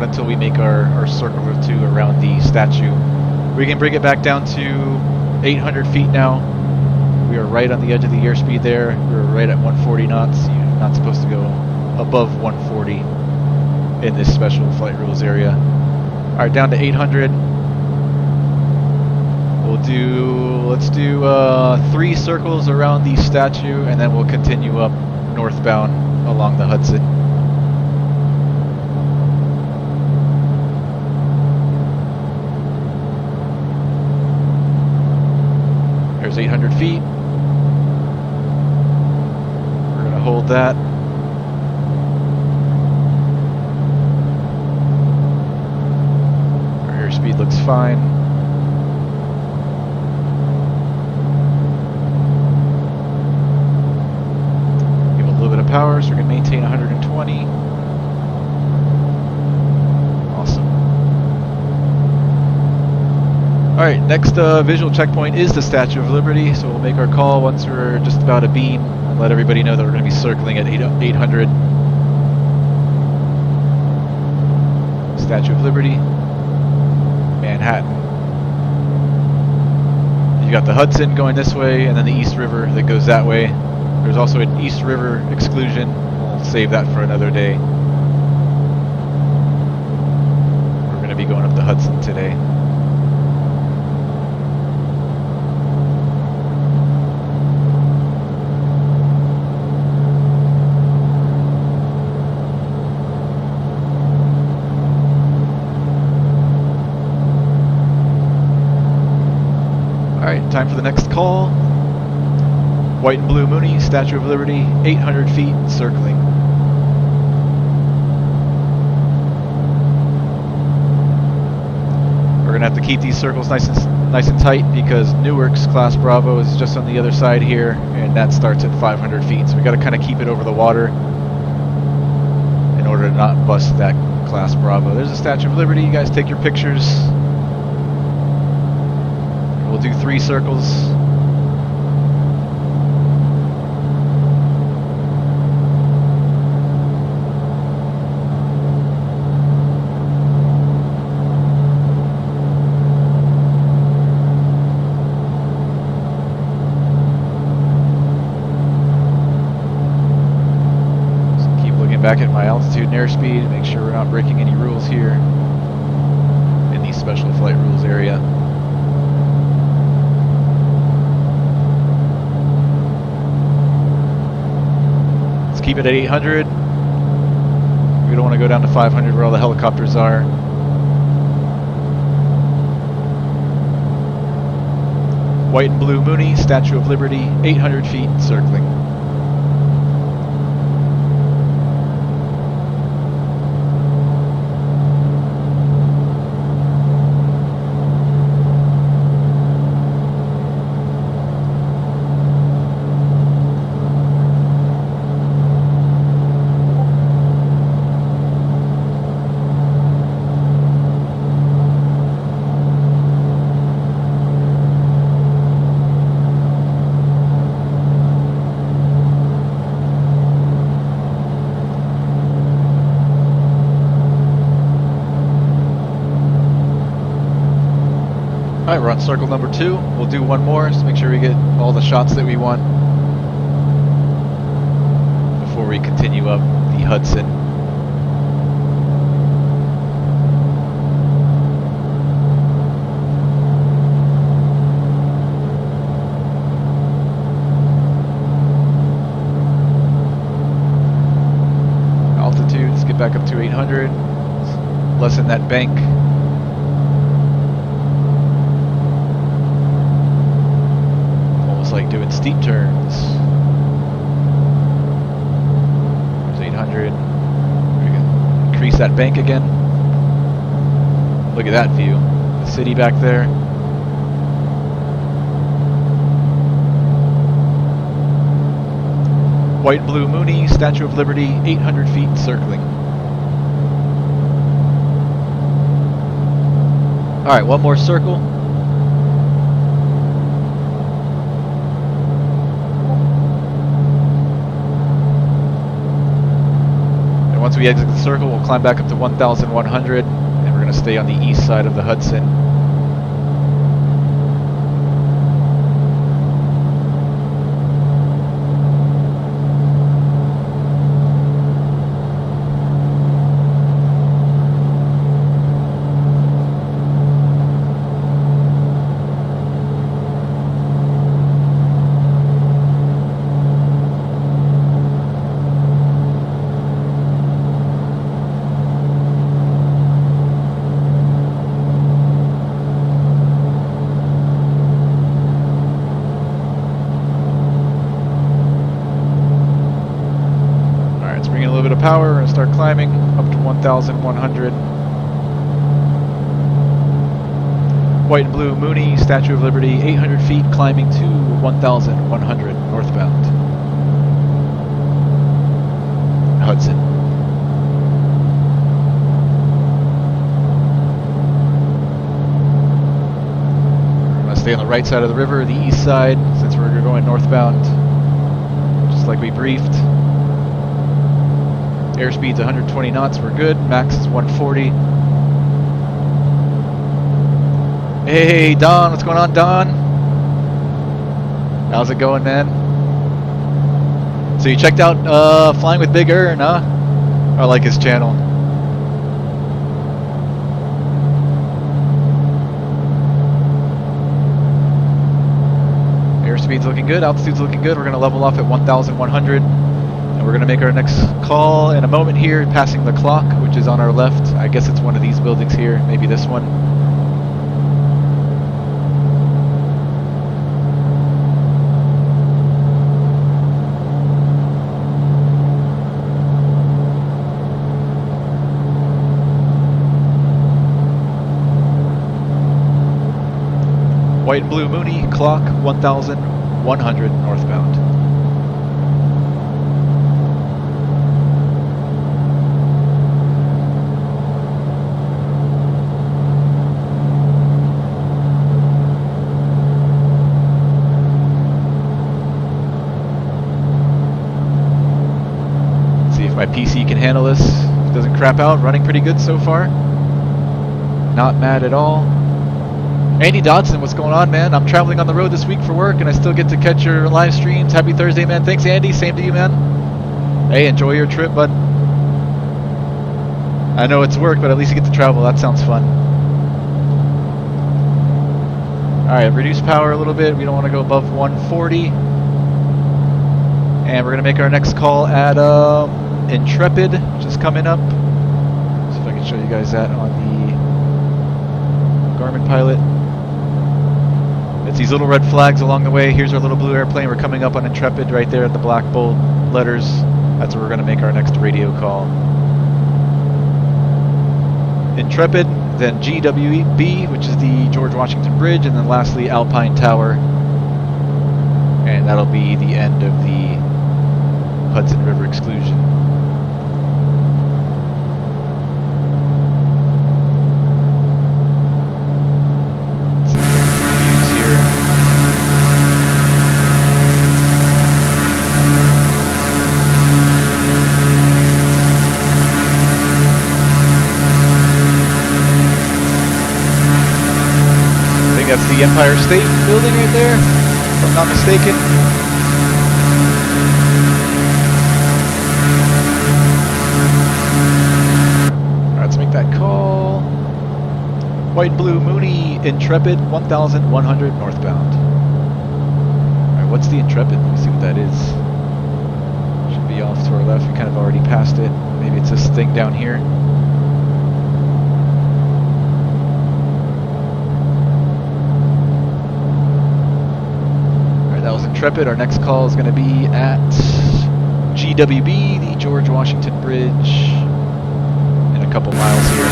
until we make our circle or two around the statue. We can bring it back down to 800 feet now. We are right on the edge of the airspeed there. We're right at 140 knots. You're not supposed to go above 140 in this special flight rules area. All right, down to 800. Let's do 3 circles around the statue, and then we'll continue up northbound along the Hudson. There's 800 feet. We're going to hold that. Our airspeed looks fine. Power, so we're going to maintain 120. Awesome. Alright, next visual checkpoint is the Statue of Liberty, so we'll make our call once we're just about a beam and let everybody know that we're going to be circling at 800. Statue of Liberty, Manhattan. You got the Hudson going this way, and then the East River that goes that way. There's also an East River exclusion. We'll save that for another day. We're going to be going up the Hudson today. Alright, time for the next call. White and blue Mooney, Statue of Liberty, 800 feet, circling. We're going to have to keep these circles nice and tight because Newark's Class Bravo is just on the other side here, and that starts at 500 feet. So we've got to kind of keep it over the water in order to not bust that Class Bravo. There's the Statue of Liberty. You guys take your pictures. We'll do 3 circles. Back at my altitude and airspeed, make sure we're not breaking any rules here in the special flight rules area. Let's keep it at 800. We don't want to go down to 500 where all the helicopters are. White and blue Mooney, Statue of Liberty, 800 feet, circling. Alright, we're on circle number 2. We'll do one more just to make sure we get all the shots that we want before we continue up the Hudson. Altitude, let's get back up to 800. Lessen that bank. Almost like doing steep turns. There's 800. We can increase that bank again. Look at that view. The city back there. White and blue Mooney, Statue of Liberty, 800 feet circling. Alright, one more circle. And once we exit the circle, we'll climb back up to 1,100, and we're going to stay on the east side of the Hudson. Power, we're going to start climbing up to 1,100. White and blue Mooney, Statue of Liberty, 800 feet, climbing to 1,100 northbound. Hudson. We're going to stay on the right side of the river, the east side, since we're going northbound, just like we briefed. Airspeed's 120 knots, we're good. Max is 140. Hey, Don, what's going on, Don? How's it going, man? So you checked out Flying with Big Ern, huh? I like his channel. Airspeed's looking good, altitude's looking good. We're going to level off at 1,100. We're going to make our next call in a moment here, passing the clock, which is on our left. I guess it's one of these buildings here, maybe this one. White and blue Mooney, clock 1,100 northbound. My PC can handle this. It doesn't crap out. Running pretty good so far. Not mad at all. Andy Dodson, what's going on, man? I'm traveling on the road this week for work, and I still get to catch your live streams. Happy Thursday, man. Thanks, Andy. Same to you, man. Hey, enjoy your trip, bud. I know it's work, but at least you get to travel. That sounds fun. Alright, reduce power a little bit. We don't want to go above 140. And we're going to make our next call at Intrepid, which is coming up. See if I can show you guys that on the Garmin Pilot. It's these little red flags along the way. Here's our little blue airplane. We're coming up on Intrepid right there at the black bold letters. That's where we're going to make our next radio call. Intrepid, then GWB, which is the George Washington Bridge, and then lastly Alpine Tower. And that'll be the end of the Hudson River exclusion. That's the the Empire State Building right there, if I'm not mistaken. Alright, let's make that call. White and blue Mooney Intrepid 1100 northbound. Alright, what's the Intrepid? Let me see what that is. Should be off to our left. We kind of already passed it. Maybe it's this thing down here. Alright, that was Intrepid. Our next call is going to be at GWB, the George Washington Bridge, in a couple miles here.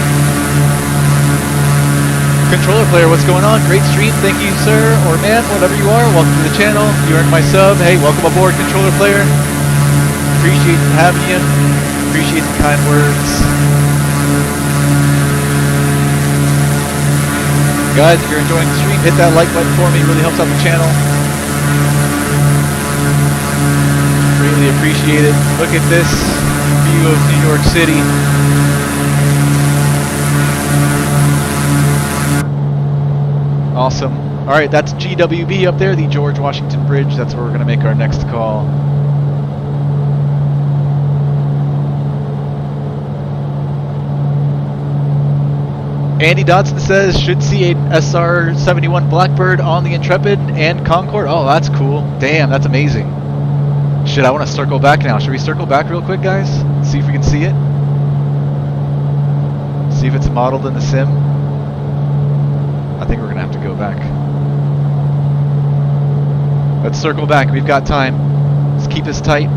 Controller player, what's going on? Great stream, thank you, sir, or man, whatever you are. Welcome to the channel. You earned my sub. Hey, welcome aboard, controller player. Appreciate having you. Appreciate the kind words. Guys, if you're enjoying the stream, hit that like button for me. It really helps out the channel. Greatly appreciate it. Look at this view of New York City. Awesome. Alright, that's GWB up there, the George Washington Bridge. That's where we're going to make our next call. Andy Dodson says, should see a SR-71 Blackbird on the Intrepid and Concorde. Oh, that's cool. Damn, that's amazing. Shit, I want to circle back now. Should we circle back real quick, guys? See if we can see it. See if it's modeled in the sim. I think we're going to have to go back. Let's circle back. We've got time. Let's keep this tight.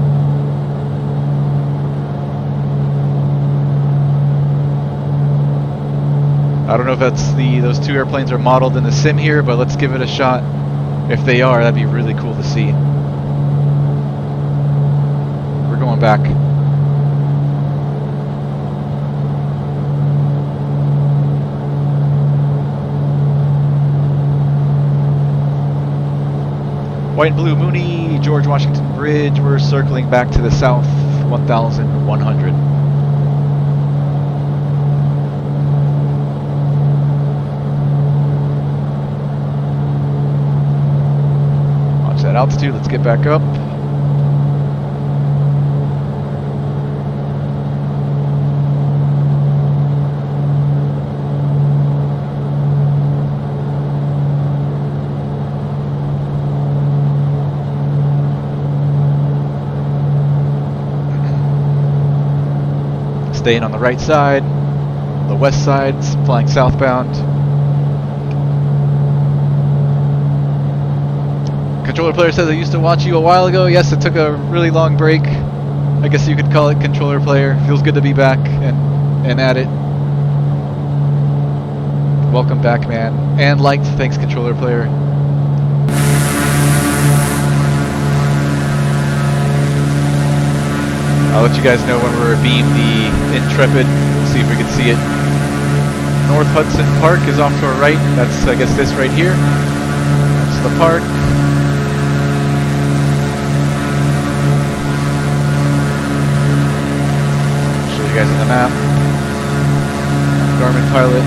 I don't know if that's those two airplanes are modeled in the sim here, but let's give it a shot. If they are, that'd be really cool to see. We're going back. White and blue Mooney, George Washington Bridge. We're circling back to the south, 1100. Watch that altitude. Let's get back up. Staying on the right side, the west side, flying southbound. Controller player says, I used to watch you a while ago. Yes, it took a really long break. I guess you could call it controller player. Feels good to be back and at it. Welcome back, man. And liked, thanks controller player. I'll let you guys know when we're beam the Intrepid. We'll see if we can see it. North Hudson Park is off to our right. That's, I guess, this right here. That's the park. Show you guys on the map. Garmin Pilot.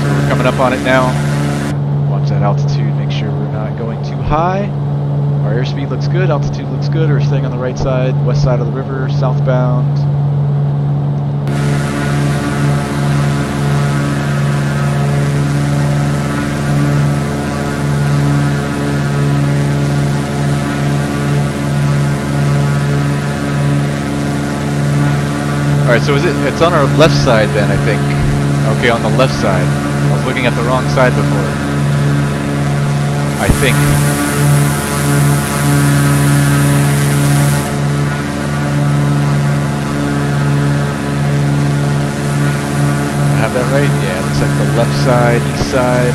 So we're coming up on it now. That altitude, make sure we're not going too high. Our airspeed looks good, altitude looks good. We're staying on the right side, west side of the river, southbound. Alright, so it's on our left side then, I think. Okay, on the left side. I was looking at the wrong side before. I think. I have that right? Yeah, it looks like the left side, east side.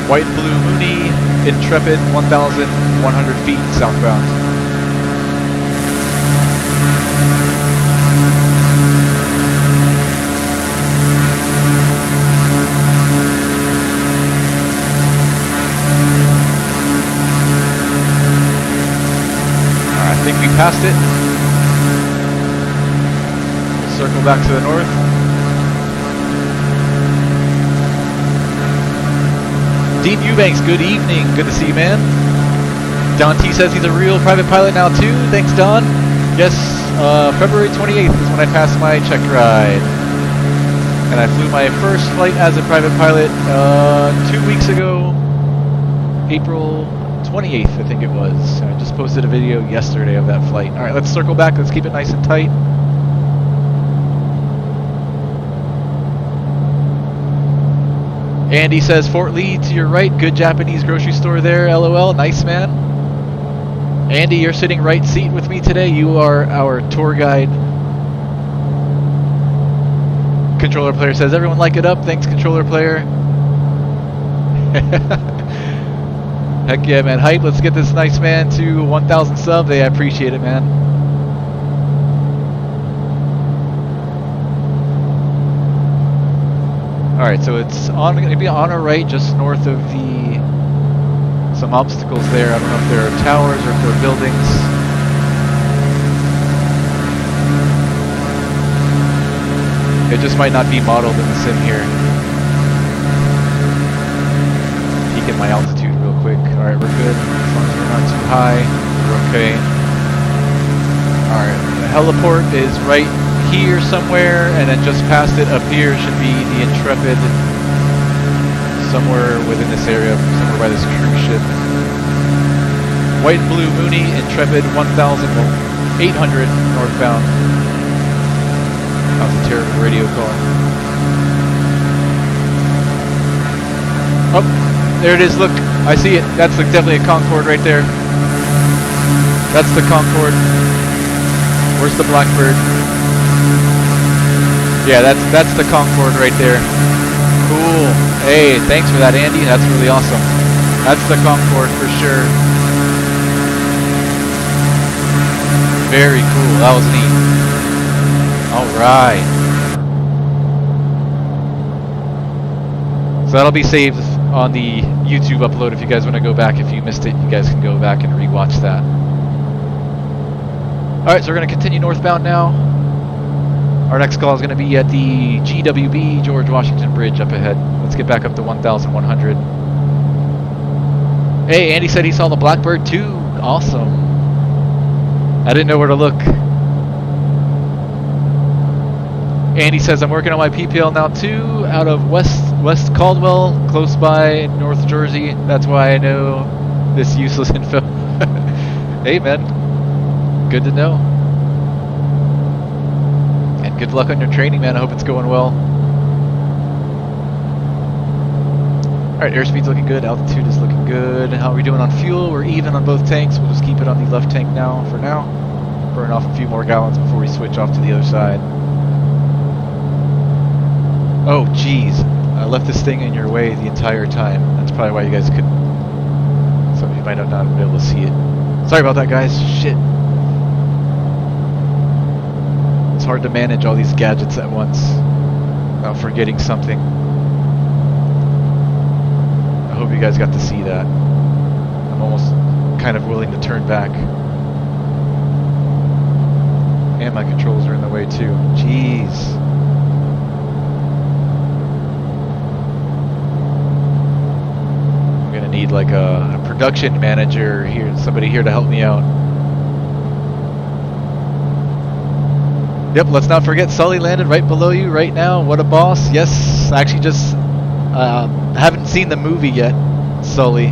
White and blue Mooney, Intrepid, 1,100 feet southbound. past it. Circle back to the north. Dean Eubanks, good evening. Good to see you, man. Don T says he's a real private pilot now too. Thanks, Don. Yes, February 28th is when I passed my check ride. And I flew my first flight as a private pilot 2 weeks ago. April 28th, I think it was. I just posted a video yesterday of that flight. Alright, let's circle back. Let's keep it nice and tight. Andy says, Fort Lee to your right. Good Japanese grocery store there. LOL. Nice, man. Andy, you're sitting right seat with me today. You are our tour guide. Controller player says, everyone like it up. Thanks, controller player. Heck yeah, man. Hype, let's get this nice man to 1,000 subs. Hey, I appreciate it, man. Alright, so it's going to be on our right, just north of some obstacles there. I don't know if there are towers or if there are buildings. It just might not be modeled in the sim here. Peeking my altitude real quick. Alright, we're good. As long as we're not too high, we're okay. Alright, the heliport is right here somewhere, and then just past it up here should be the Intrepid. Somewhere within this area, somewhere by this cruise ship. White and blue Mooney, Intrepid 1,800 northbound. That was a terrible radio call. Oh, there it is, look, I see it. That's definitely a Concorde right there. That's the Concorde. Where's the Blackbird? Yeah, that's the Concorde right there. Cool. Hey, thanks for that, Andy. That's really awesome. That's the Concorde for sure. Very cool. That was neat. Alright. So that'll be saved on the YouTube upload if you guys want to go back. If you missed it, you guys can go back and rewatch that. Alright, so we're going to continue northbound now. Our next call is going to be at the GWB, George Washington Bridge up ahead. Let's get back up to 1,100. Hey, Andy said he saw the Blackbird too. Awesome. I didn't know where to look. Andy says, I'm working on my PPL now too, out of West Caldwell, close by North Jersey. That's why I know this useless info. Hey man, good to know. And good luck on your training, man. I hope it's going well. Alright, airspeed's looking good, altitude is looking good. How are we doing on fuel? We're even on both tanks. We'll just keep it on the left tank now for now. Burn off a few more gallons before we switch off to the other side. Oh, geez. I left this thing in your way the entire time. That's probably why you guys couldn't... Some of you might not be able to see it. Sorry about that, guys. Shit. It's hard to manage all these gadgets at once without forgetting something. I hope you guys got to see that. I'm almost kind of willing to turn back. And my controls are in the way too. Jeez. I'm gonna need like a production manager here, somebody here to help me out. Yep, let's not forget Sully landed right below you right now. What a boss. Yes, I actually just haven't seen the movie yet, Sully.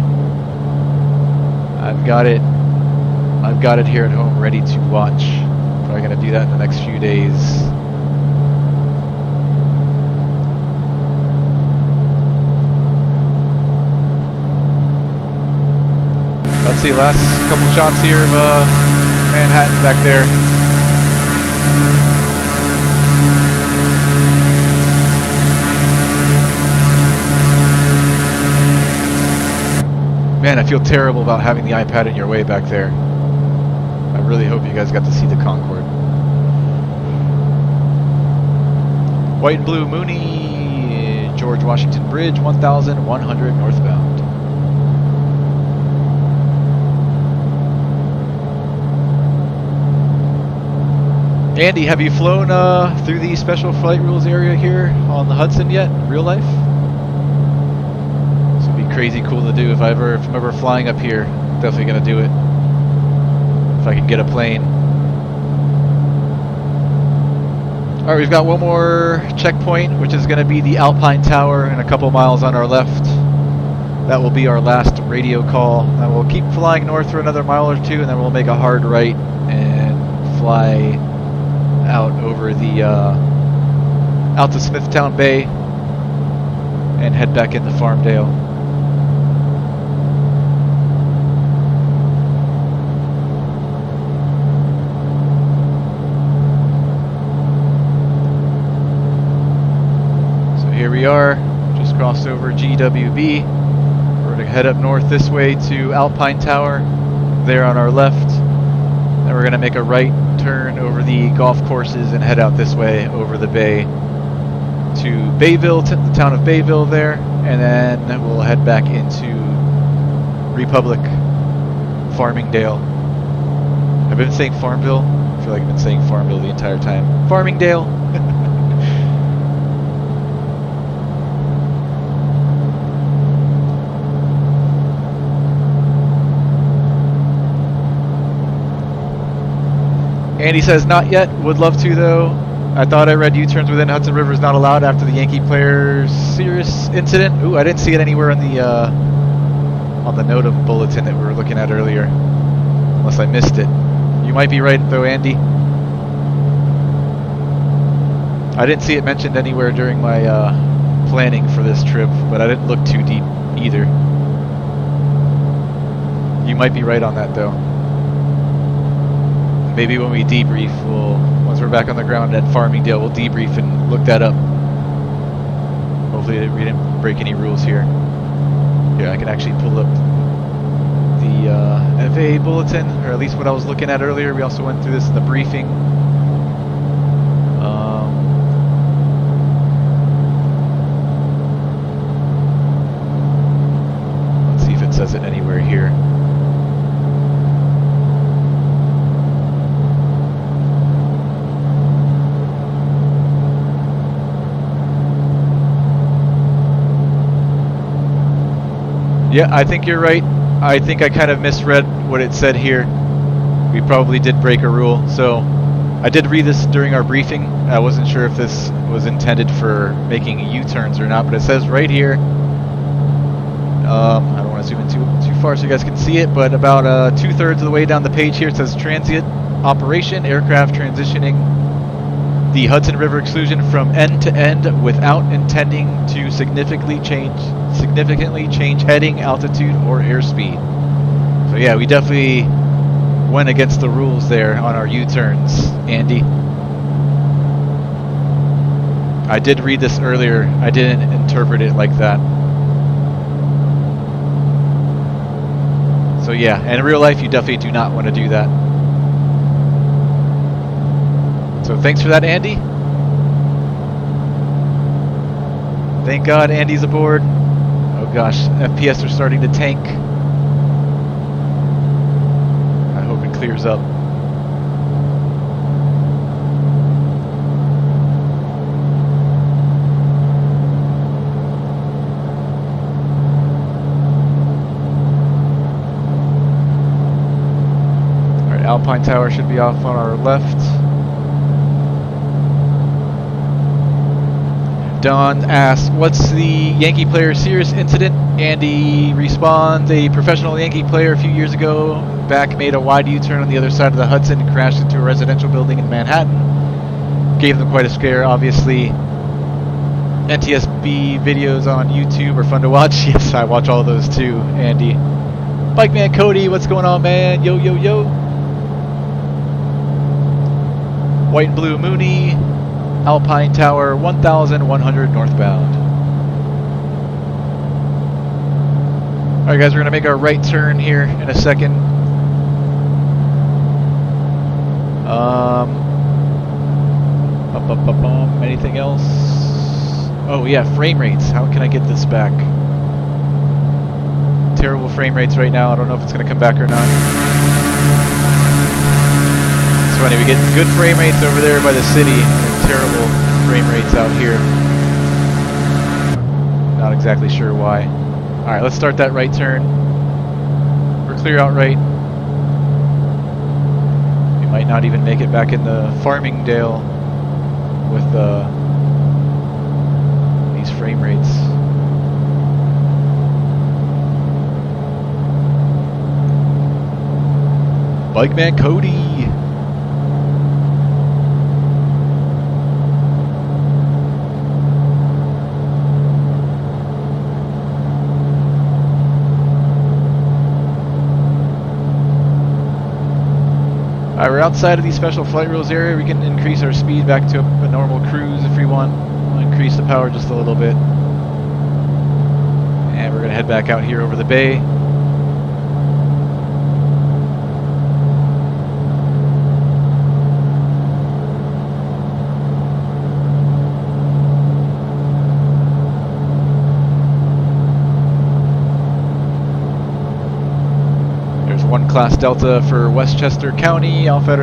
I've got it here at home ready to watch. Probably gonna do that in the next few days. Let's see, last couple shots here of Manhattan back there. Man, I feel terrible about having the iPad in your way back there. I really hope you guys got to see the Concorde. White and blue Mooney, George Washington Bridge, 1,100 northbound. Andy, have you flown through the special flight rules area here on the Hudson yet, in real life? This would be crazy cool to do if I'm ever flying up here. Definitely gonna do it. If I can get a plane. Alright, we've got one more checkpoint, which is gonna be the Alpine Tower and a couple miles on our left. That will be our last radio call. And we'll keep flying north for another mile or two, and then we'll make a hard right and fly out over the out to Smithtown Bay and head back into Farmdale. So here we are, just crossed over GWB. We're going to head up north this way to Alpine Tower, there on our left. Then we're going to make a right turn over the golf courses and head out this way over the bay to Bayville, the town of Bayville there, and then we'll head back into Republic, Farmingdale. I've been saying Farmville. I feel like I've been saying Farmville the entire time. Farmingdale. Andy says, not yet. Would love to, though. I thought I read U-turns within Hudson River is not allowed after the Yankee player's serious incident. Ooh, I didn't see it anywhere on the NOTAM bulletin that we were looking at earlier. Unless I missed it. You might be right, though, Andy. I didn't see it mentioned anywhere during my planning for this trip, but I didn't look too deep either. You might be right on that, though. Maybe when we debrief, once we're back on the ground at Farmingdale, we'll debrief and look that up. Hopefully we didn't break any rules here. Here, I can actually pull up the FAA bulletin, or at least what I was looking at earlier. We also went through this in the briefing. Let's see if it says it anywhere here. Yeah, I think you're right. I think I kind of misread what it said here. We probably did break a rule. So I did read this during our briefing. I wasn't sure if this was intended for making U-turns or not, but it says right here. I don't want to zoom in too far so you guys can see it, but about 2/3 of the way down the page here it says transient operation, aircraft transitioning the Hudson River exclusion from end to end without intending to significantly change heading, altitude, or airspeed. So yeah, we definitely went against the rules there on our U-turns, Andy. I did read this earlier. I didn't interpret it like that. So yeah, and in real life you definitely do not want to do that. So thanks for that, Andy. Thank God Andy's aboard. Oh gosh, FPS are starting to tank. I hope it clears up. Alright, Alpine Tower should be off on our left. Don asks, what's the Yankee player serious incident? Andy responds, a professional Yankee player a few years ago back made a wide U-turn on the other side of the Hudson and crashed into a residential building in Manhattan. Gave them quite a scare, obviously. NTSB videos on YouTube are fun to watch. Yes, I watch all those too, Andy. Bike Man Cody, what's going on, man? Yo, yo, yo. White and Blue Mooney. Alpine Tower, 1,100 northbound. Alright guys, we're going to make our right turn here in a second. Anything else? Oh yeah, frame rates. How can I get this back? Terrible frame rates right now. I don't know if it's going to come back or not. funny. We get good frame rates over there by the city and terrible frame rates out here. Not exactly sure why. Alright, let's start that right turn. We're clear out right. We might not even make it back in the Farmingdale with these frame rates. Bike Man Cody! Alright, we're outside of the special flight rules area. We can increase our speed back to a normal cruise if we want. We'll increase the power just a little bit. And we're going to head back out here over the bay. One class Delta for Westchester County, off at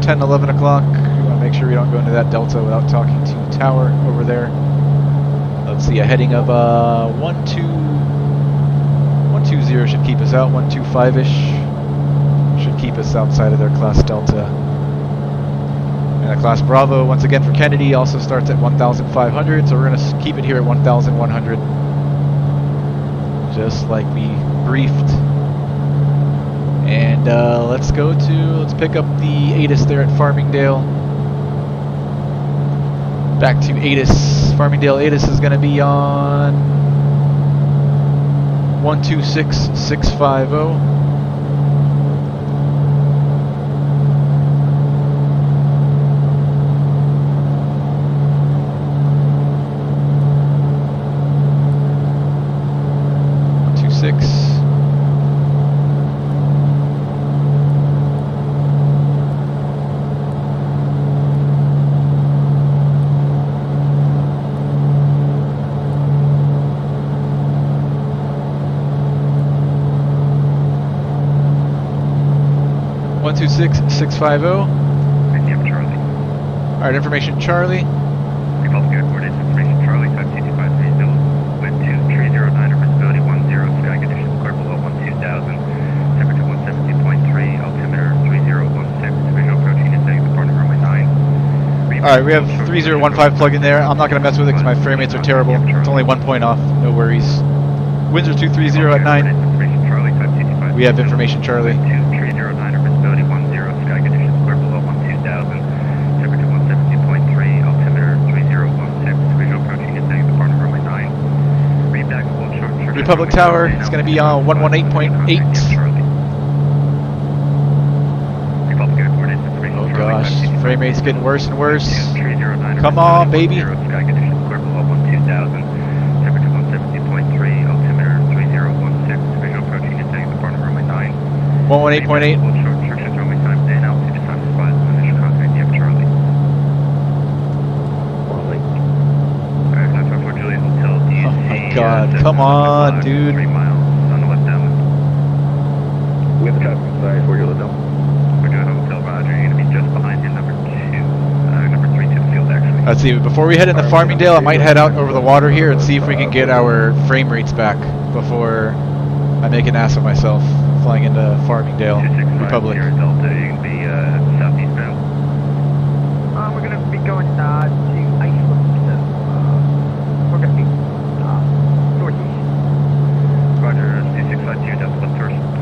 10, 11 o'clock. We want to make sure we don't go into that Delta without talking to Tower over there. Let's see, a heading of 120 should keep us out, 125-ish should keep us outside of their class Delta. And the class Bravo, once again for Kennedy, also starts at 1,500, so we're going to keep it here at 1,100. Just like we briefed. And let's pick up the ATIS there at Farmingdale. Back to ATIS. Farmingdale ATIS is going to be on 126650. Charlie. Alright, information Charlie. We've also got coordinates information Charlie, 52253 wind 2309, visibility 10, sky conditions clear below 12,000, temperature 170.3, altimeter 3016, visual approaching and setting departing runway 9. Alright, we have 3015 plug in there. I'm not going to mess with it because my frame rates are terrible. It's only 1 point off, no worries. Winds are 230 at 9. We have information Charlie. 2309, visibility 10, sky conditions clear below 12,000, temperature 170.3, altimeter 3016, visual approaching and setting departing runway 9. Read back full short. Republic Tower, it's going to be on 118.8. Oh gosh, frame rate's getting worse and worse. Come on, baby. Sky conditions clear below 12,000, temperature 170.3, altimeter 3016, visual approaching and setting departing runway 9. 118.8. Oh my god, come on, dude. 3 miles on the left downwind. We have the traffic inside for your Liddell. We're doing Hotel Roger. You're going to be just behind you, number 3 to the field, actually. Let's see, before we head into Farmingdale, I might head out over the water here and see if we can get our frame rates back before I make an ass of myself flying into Farmingdale, Republic. Delta, you can be southeastbound. We're going to be going to Iceland, so we're going to be northeast. Roger, 2652, that's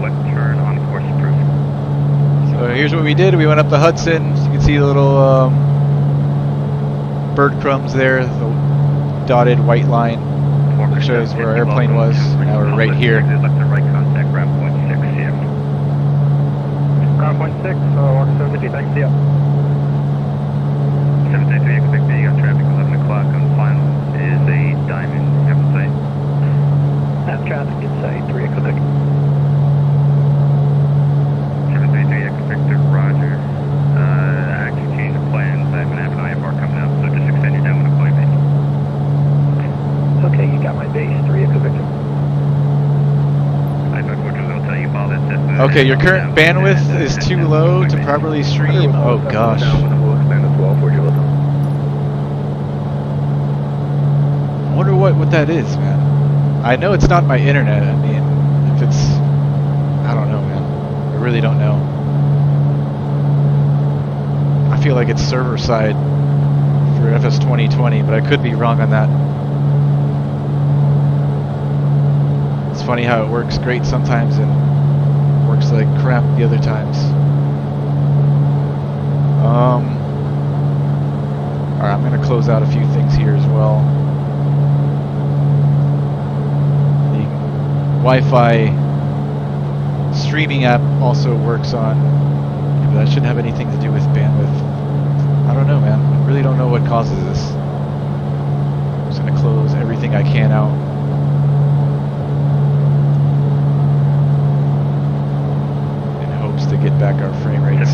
left turn on course approved. So here's what we did. We went up the Hudson. So you can see the little bird crumbs there, the dotted white line that shows where our airplane was. Now we're right here. Left and right contact, ground point 6, CF. Ground point 6, Walker 750, thanks, see ya. 733, expect the traffic 11 o'clock on final is a diamond, have a sight. Have traffic in sight, 3 Quebec. 733, expect the Roger. Actually change the plans, I'm going to have an IFR coming up, so just extend your downwind and call your base. Okay, you got my base, 3 Quebec. I unfortunately will tell you, Paul, that Okay, your current bandwidth is too low to properly stream. Oh gosh. We'll expand as well for you. I wonder what that is, man. I know it's not my internet. I mean, if it's... I don't know, man. I really don't know. I feel like it's server side for FS 2020, but I could be wrong on that. It's funny how it works great sometimes and works like crap the other times. Alright, I'm going to close out a few things here as well. The Wi-Fi streaming app also works on, yeah, but that shouldn't have anything to do with bandwidth. I don't know, man. I really don't know what causes this. I'm just going to close everything I can out. In hopes to get back our frame rates.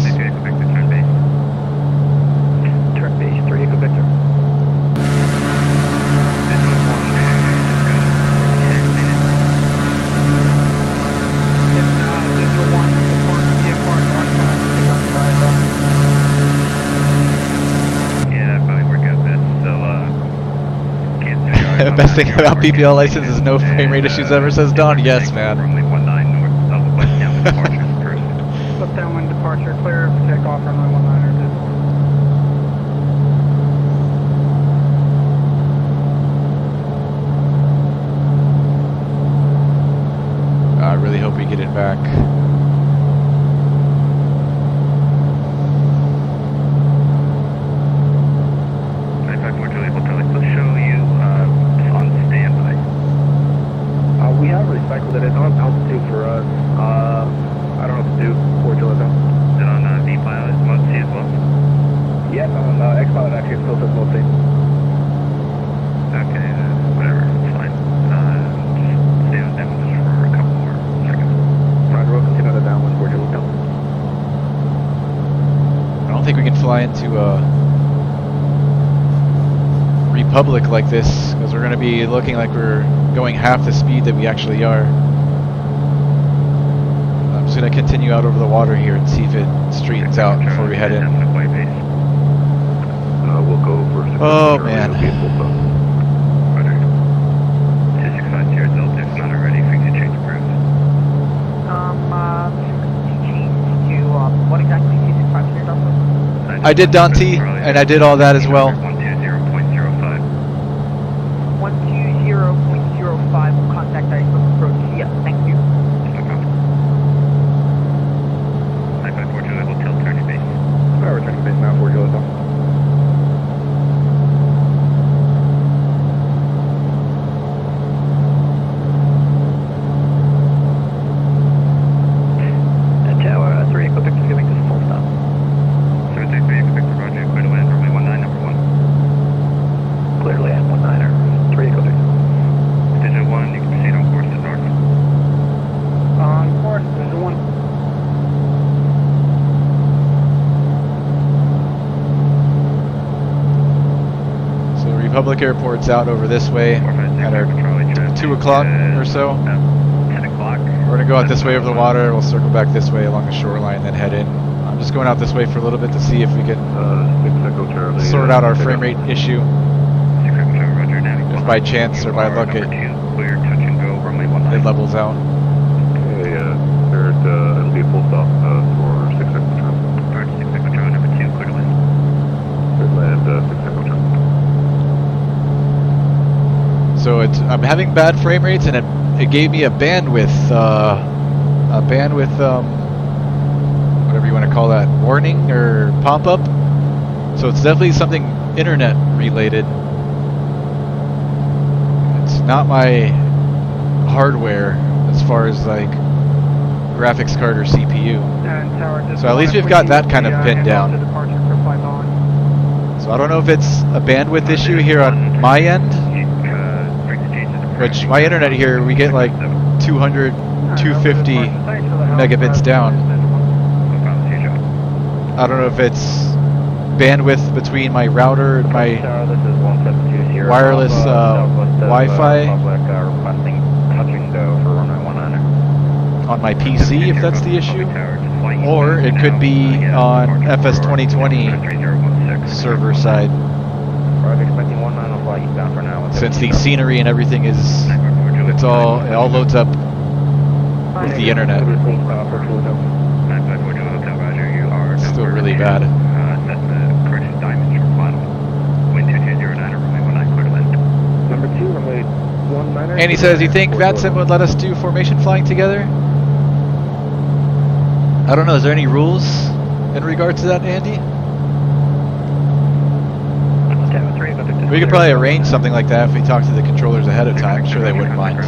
Turn base 3 Echo Victor. The best thing about PPL license is no frame rate issues ever, says Don. Yes, man. Flip downwind departure, clear for takeoff, runway 19er. I really hope we get it back. We have recycled it. It's on altitude for us. I don't know what to do. Cordial though. Is it on V-Pilot mode C as well? Yes, on X-Pilot actually. It still says mode C. Okay, whatever. It's fine. Just stay on down just for a couple more seconds. Roger, we'll continue the downwind. Cordial down. I don't think we can fly into Republic like this, because we're going to be looking like we're going half the speed that we actually are. I'm just going to continue out over the water here and see if it straightens out before we head in. We'll go first. Oh man. 265 Sierra Delta, if not already, fix it, change approved. Change to, what exactly is 265 Sierra Delta? I did Dante, and I did all that as well. 120.05 will contact iceberg approach. Yes, thank you. Unfortunately, we'll tilt turning base. Alright, we're turning base now for you. Tower 3 Echo Victor giving this full stop. 3 Echo Victor, roger, clear to land, runway 19, number 1. Clear to land, 19er, 3 Echo Victor. Digital 1, you can proceed on course to north. On course, Digital 1. So Republic Airport's out over this way at our 2 o'clock or so. 10 o'clock. We're going to go out this way over the water, we'll circle back this way along the shoreline, then head in. I'm just going out this way for a little bit to see if we can sort out our frame rate issue. If by chance or by luck it levels out. Okay, it'll be a full stop for 6 Echo Charlie. Alright, 6 Echo Charlie, number 2, clear to land. Clear to land, 6 Echo Charlie. So I'm having bad frame rates, and it gave me a bandwidth, whatever you want to call that, warning or pop-up. So it's definitely something internet related. It's not my hardware as far as like graphics card or CPU. So at least we've got that kind of pinned down. So I don't know if it's a bandwidth issue here on my end, which my internet here, we get like 200, 250 megabits down. I don't know if it's bandwidth between my router and my wireless Wi-Fi. on my PC if that's the issue, or it could be on FS 2020 server side. Roger, expecting 19 will fly eastbound for now. Since the scenery and everything is, it all loads up with the internet. It's still really bad. Number 2, runway 19. And he says, you think VATSIM would let us do formation flying together? I don't know, is there any rules in regard to that, Andy? We could probably arrange something like that if we talk to the controllers ahead of time. I'm sure they wouldn't mind.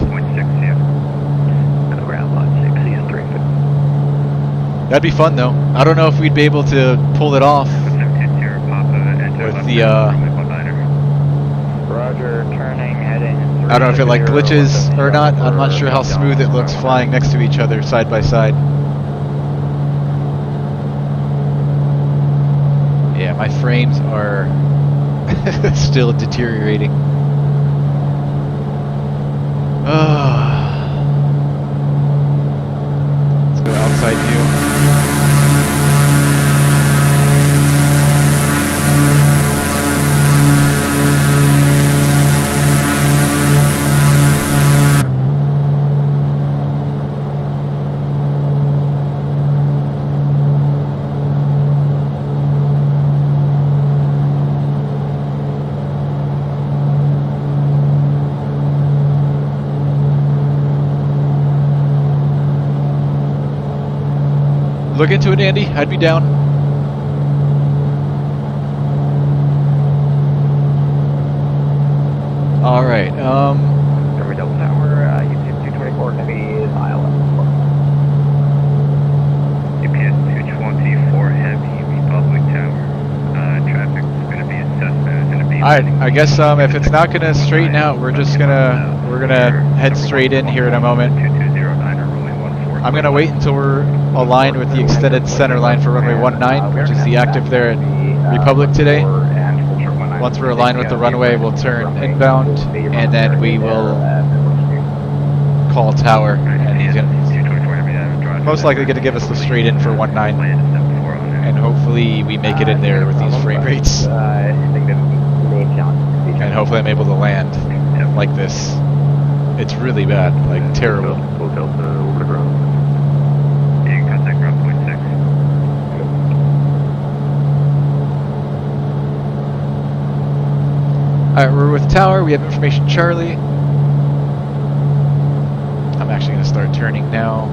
That'd be fun though. I don't know if we'd be able to pull it off with the Roger, turning, heading. I don't know if it like glitches or not. I'm not sure how smooth it looks flying next to each other side by side. Yeah, my frames are still deteriorating. Let's go outside view. Look into it, Andy. I'd be down. All right. Every double tower, UPS 224 heavy is island. UPS 224 heavy, Republic Tower. Traffic's gonna be assessed. Gonna be. All right. I guess if it's not gonna straighten out, we're gonna head straight in here in a moment. 2209 or runway 14. I'm gonna wait until we're aligned with the extended center line for runway 19, which is the active there at Republic today. Once we're aligned with the runway, we'll turn inbound, and then we will call tower, and he's gonna most likely going to give us the straight in for 19, and hopefully we make it in there with these frame rates, and hopefully I'm able to land like this. It's really bad, like terrible. Alright, we're with tower, we have information Charlie. I'm actually going to start turning now.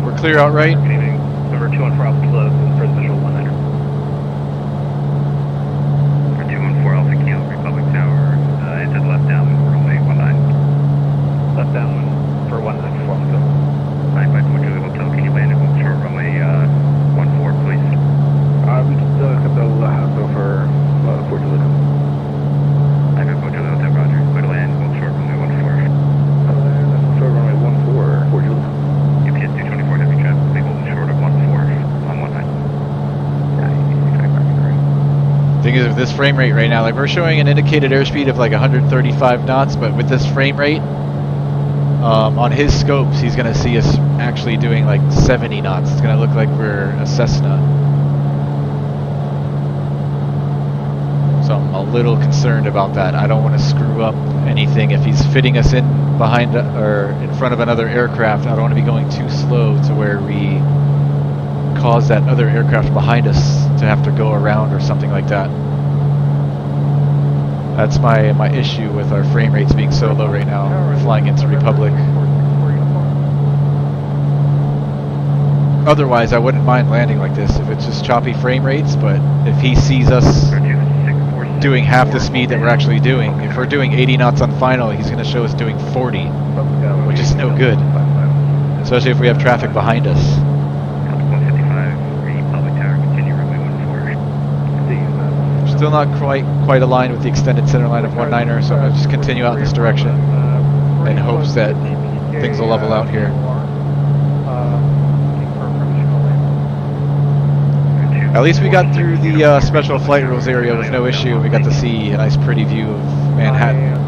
We're clear out right? Good evening. Number 214 Alpha Kilo, first visual 19er. Number 214 Alpha Kilo, Republic Tower, into the left down, runway 19. Left down for 19 for Alpha Kilo. 952 Julie Hotel, can you land at short runway 14, please? We can still accept the hassle for Fort Juliet. 954 Julie Hotel, roger. Clear to land, hold short runway 14. Short runway 14, Fort Juliet. UPS 224 heavy traffic, they hold short of 14 on 19. Thing is, with this frame rate right now, like we're showing an indicated airspeed of like 135 knots, but with this frame rate, on his scopes, he's going to see us actually doing like 70 knots. It's going to look like we're a Cessna. So I'm a little concerned about that. I don't want to screw up anything. If he's fitting us in behind or in front of another aircraft, I don't want to be going too slow to where we cause that other aircraft behind us to have to go around or something like that. That's my issue with our frame rates being so low right now, flying into Republic. Otherwise, I wouldn't mind landing like this if it's just choppy frame rates, but if he sees us doing half the speed that we're actually doing, if we're doing 80 knots on final, he's going to show us doing 40, which is no good, especially if we have traffic behind us. 155, Republic Tower, continue runway 14. Still not quite aligned with the extended center line of 19er, so I'm going to just continue out in this direction in hopes that things will level out here. At least we got through the special flight rules area with no issue. We got to see a nice pretty view of Manhattan.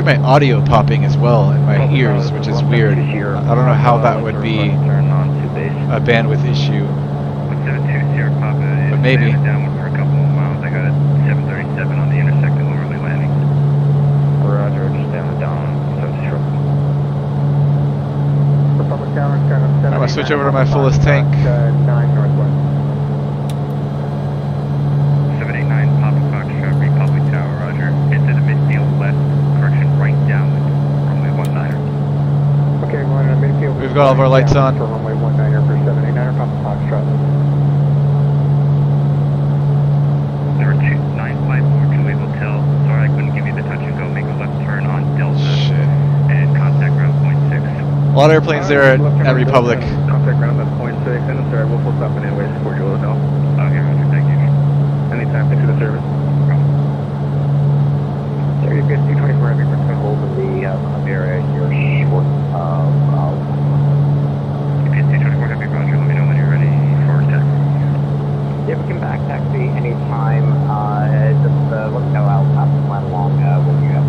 hear my audio popping as well in my ears, which is weird. I don't know how that would be a bandwidth issue, but maybe. Downwind for a couple of miles. I got a 737 on the intersecting overlay landing. Roger, just down so disrupt. Republic Tower, Skyline I'm gonna switch over to my fullest tank. 9 northwest. 789 Papa Foxtrot, Republic Tower, roger. Into the midfield left, correction right downwind, runway 19er. Okay, we're going to midfield. We've got all of our lights on. For runway 19er for 789er Papa Foxtrot. Number 2954 Julie Hotel. Sorry I couldn't give you the touch and go. Make a left turn on Delta. Shit. And contact ground point 6. A lot of airplanes there at Republic. Contact ground at point 6, and I'm sorry, we'll full stop in anyways for Julie Hotel. Okay, roger, thank you. Anytime, thanks for the service. So you're good, 224 heavy, we're going to hold in the area here short of... If it's 224 heavy, roger, let me know when you're ready for taxi. Yeah, we can back taxi anytime. Just let me know. I'll have to plan along when you have.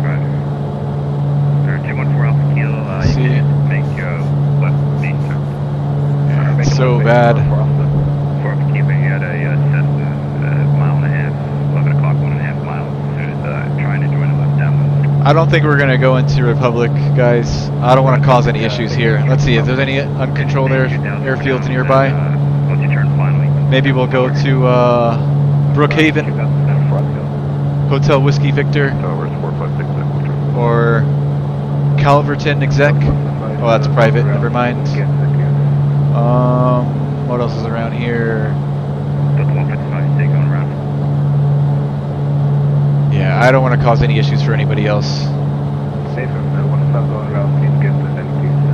Roger. 214 Alpha Kilo, See. you can make left main turn. Yeah, it's so bad. 4 Alpha Kilo, you had a Cessna, mile and a half, 11 o'clock, 1.5 miles, as soon as trying to join a left downwind. I don't think we're gonna go into Republic, guys. I don't want to cause any issues here. Let's see if there's any uncontrolled airfields nearby. Once you turn finally. Maybe we'll go to Brookhaven, Hotel Whiskey Victor, or Calverton Exec. Oh, that's private. Never mind. What else is around here? Delta 155, stay going around. Yeah, I don't want to cause any issues for anybody else.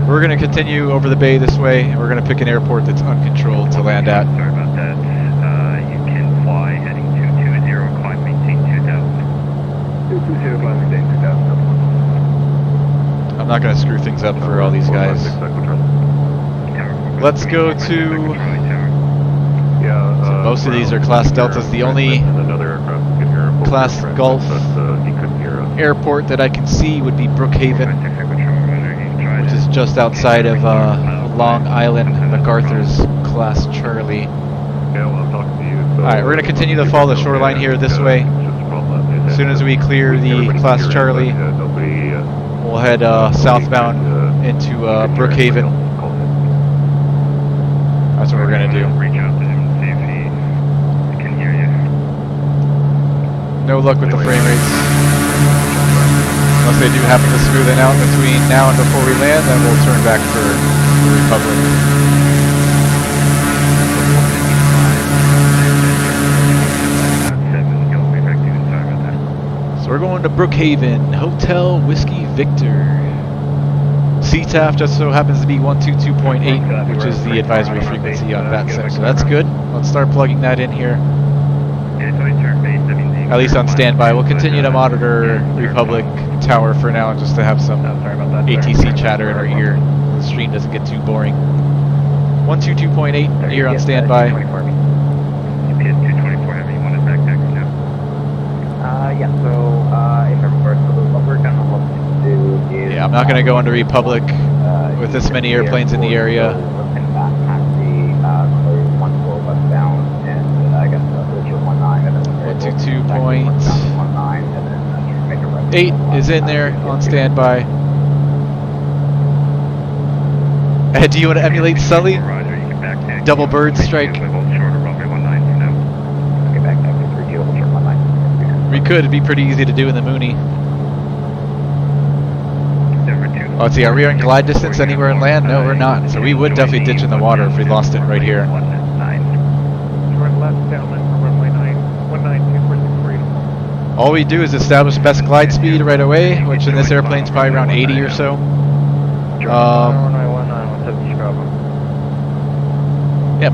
We're going to continue over the bay this way, and we're going to pick an airport that's uncontrolled to land at. Sorry about that. You can fly heading to 20, climb maintain 2000. 220, climb maintain 2000. I'm not going to screw things up for all these guys. Let's go to... So most of these are Class Deltas. The only Class Gulf airport that I can see would be Brookhaven, which is just outside of Long Island, MacArthur's Class Charlie. Alright, we're going to continue to follow the shoreline here this way. As soon as we clear the Class Charlie, we'll head southbound into Brookhaven. That's what we're going to do. Reach out to him and see if he can hear you. No luck with the frame rates. Unless they do happen to smooth it out between now and before we land, then we'll turn back for the Republic. So we're going to Brookhaven, Hotel Whiskey Victor. CTAF just so happens to be 122.8, which is the advisory frequency on VATSIM, so that's good. Let's start plugging that in here. At least on standby. We'll continue to monitor Republic Tower for now, just to have some ATC chatter in our ear. The stream doesn't get too boring. 122.8 here on standby. UPS 224 heavy, you want to back taxi now? Yeah, so if I remember, so what we're going to look to do is... Yeah, I'm not going to go into Republic with this many airplanes in the area. Looking back taxi, clear 14 westbound, and I guess 19, and then 122.8 is in there on standby. Do you want to emulate Sully? Roger, you can back taxi. Double bird strike. Hold short of runway 19 for now. Okay, back taxi 30, hold short 19. We could. It'd be pretty easy to do in the Mooney. Oh, let's see. Are we in glide distance anywhere in land? No, we're not. So we would definitely ditch in the water if we lost it right here. All we do is establish best glide speed right away, which in this airplane's probably around 80 or so. Yeah,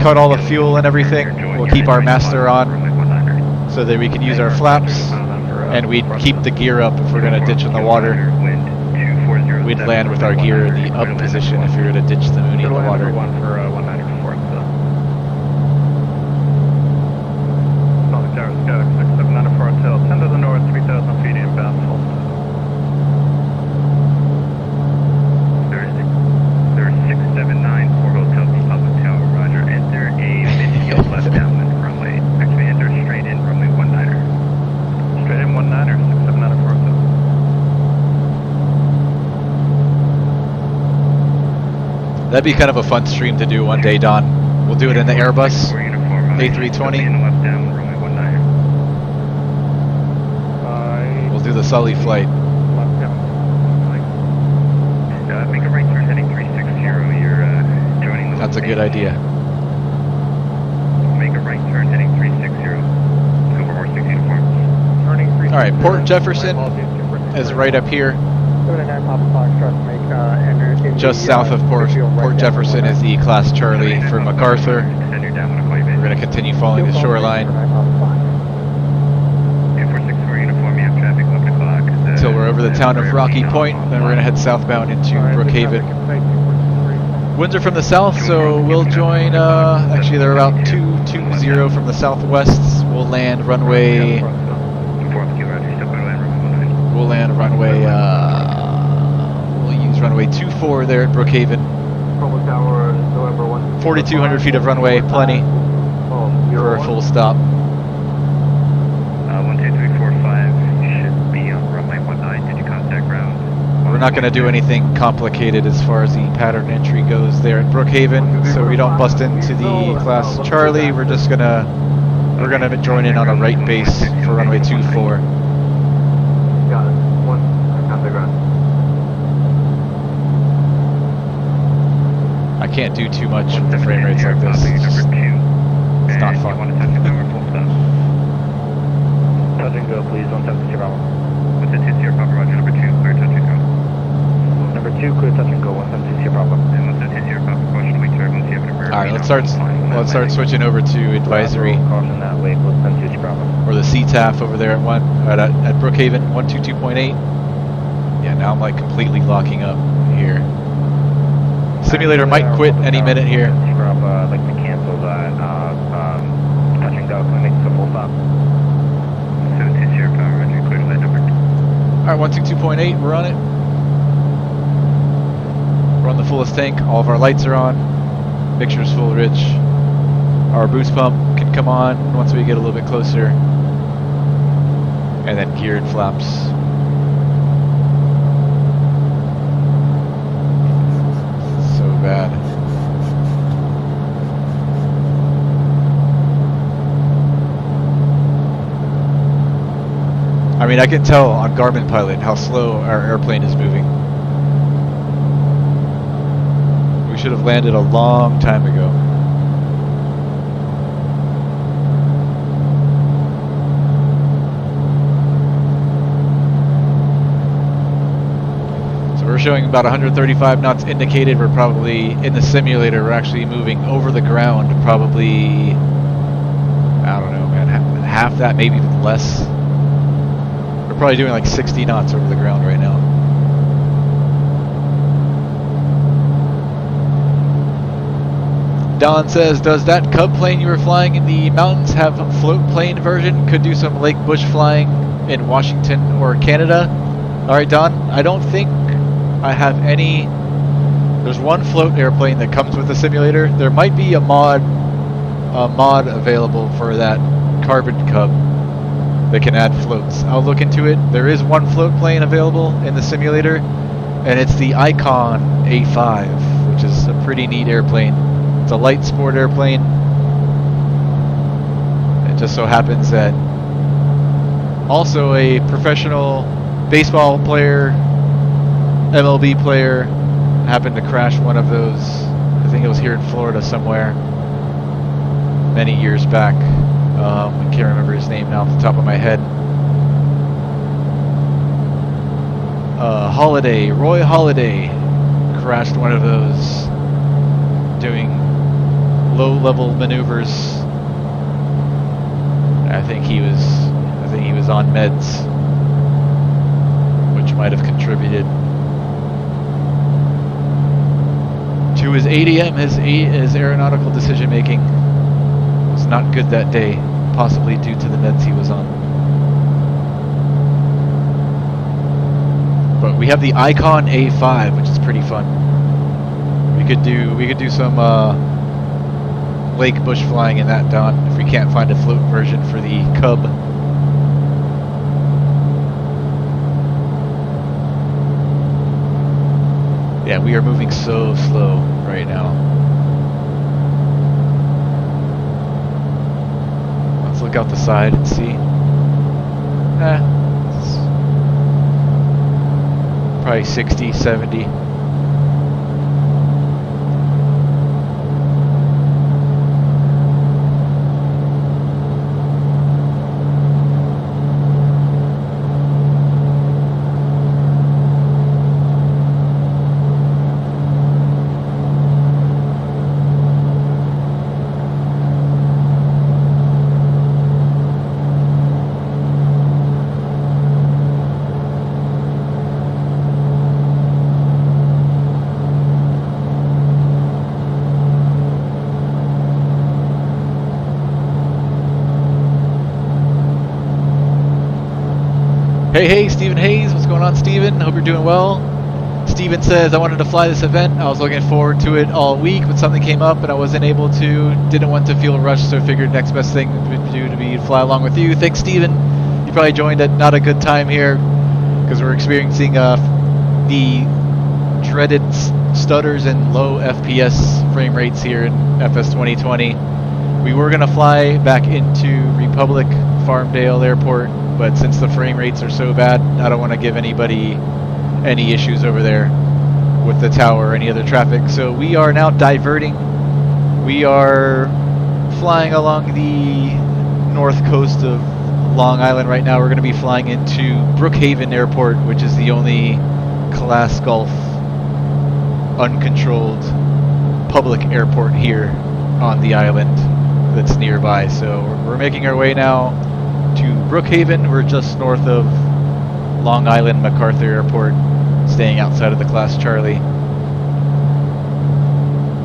cut all the fuel and everything. We'll keep our master on so that we can use our flaps, and we'd keep the gear up if we're going to ditch in the water. We'd land with our gear in the up position if we were to ditch the Mooney in the water. Hotel, 10 to the north, 3,000 feet inbound, full stop. There's 679 for Hotel Republic Tower, roger. Enter a mid-field left downwind runway. Actually, enter straight in runway 19er. Straight in 19er, 679 for Hotel. That'd be kind of a fun stream to do one day, Don. We'll do it in the Airbus A320. Left downwind runway 19er. We'll do the Sully flight. Left down. Make a right turn heading 360. You're joining the... That's a good idea. Make a right turn heading 360. Silver Horse 6 uniform. Turning 360. All right, Port Jefferson is right up here. 79 Papa Foxtrot, make enter in Just the, south of Port Jefferson is the Class Charlie for MacArthur. Extend your downwind to Clay Bay. We're going to continue following the shoreline 2464 uniform, you have traffic 11 o'clock. until we're over the town of Rocky Point. Then we're going to head southbound into Brookhaven. Winds are from the south, so we'll join, actually they're about 220 from the southwest. We'll land runway, we'll land runway, we'll use runway 24 there at Brookhaven. 4,200 feet of runway, plenty for a full stop. 12345, you should be on runway 19. Did you contact ground? We're not going to do anything complicated as far as the pattern entry goes there at Brookhaven, so we don't bust into the Class Charlie. We're just gonna join in on a right base for runway 24. Got it. Contact ground. I can't do too much with the frame rates like this. It's not fun. Touch and go, please. 170 Bravo. What's the 20 Papa Roger, number 2, clear touch and go. Number 2, clear touch and go. 170 Bravo. And what's the 20 Papa caution, wait turn, once you have an emergency. Alright, let's start switching over to advisory, Caution that way, 170 Bravo. or the CTAF over there at Brookhaven, 122.8. Yeah, now I'm like completely locking up here. Simulator might quit any minute here. I'd like to cancel that touch and go. Can we make the full stop? 720 Power Roger, clear to land number 2. Alright, 122.8, we're on it. We're on the fullest tank, all of our lights are on. Mixture's full rich. Our boost pump can come on once we get a little bit closer. And then geared flaps. So bad. I mean, I can tell on Garmin Pilot how slow our airplane is moving. We should have landed a long time ago. So we're showing about 135 knots indicated. We're probably, in the simulator, we're actually moving over the ground probably, I don't know, man, half that, maybe even less. We're probably doing like 60 knots over the ground right now. Don says, does that Cub plane you were flying in the mountains have a float plane version? Could do some lake bush flying in Washington or Canada. Alright, Don, I don't think I have any. There's one float airplane that comes with the simulator. There might be a mod available for that Carbon Cub that can add floats. I'll look into it. There is one float plane available in the simulator, and it's the Icon A5, which is a pretty neat airplane. It's a light sport airplane. It just so happens that also a professional baseball player, MLB player, happened to crash one of those. I think it was here in Florida somewhere many years back. I can't remember his name now off the top of my head. Roy Holiday crashed one of those doing low-level maneuvers. I think he was on meds, which might have contributed to his ADM, his aeronautical decision making was not good that day, possibly due to the meds he was on. But we have the Icon A5, which is pretty fun. We could do some lake bush flying in that, Don, if we can't find a float version for the Cub. Yeah, we are moving so slow right now. Let's look out the side and see. It's probably 60, 70. Hey, Stephen Hayes, what's going on, Stephen? Hope you're doing well. Stephen says, I wanted to fly this event. I was looking forward to it all week, but something came up and I wasn't able to. Didn't want to feel rushed, so figured next best thing to do to be fly along with you. Thanks, Stephen. You probably joined at not a good time here because we're experiencing the dreaded stutters and low FPS frame rates here in FS 2020. We were going to fly back into Republic Farmdale Airport, but since the frame rates are so bad, I don't want to give anybody any issues over there with the tower or any other traffic. So we are now diverting. We are flying along the north coast of Long Island right now. We're going to be flying into Brookhaven Airport, which is the only Class Golf uncontrolled public airport here on the island that's nearby. So we're making our way now to Brookhaven. We're just north of Long Island MacArthur Airport, staying outside of the Class Charlie.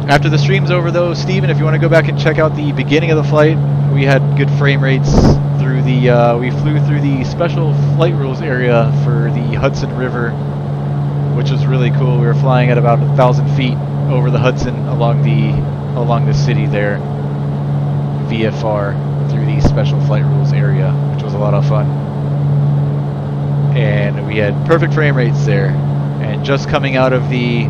After the stream's over though, Steven, if you want to go back and check out the beginning of the flight, we had good frame rates through the, we flew through the special flight rules area for the Hudson River, which was really cool. We were flying at about 1,000 feet over the Hudson along the city there, VFR, through the special flight rules area, which was a lot of fun. And we had perfect frame rates there. And just coming out of the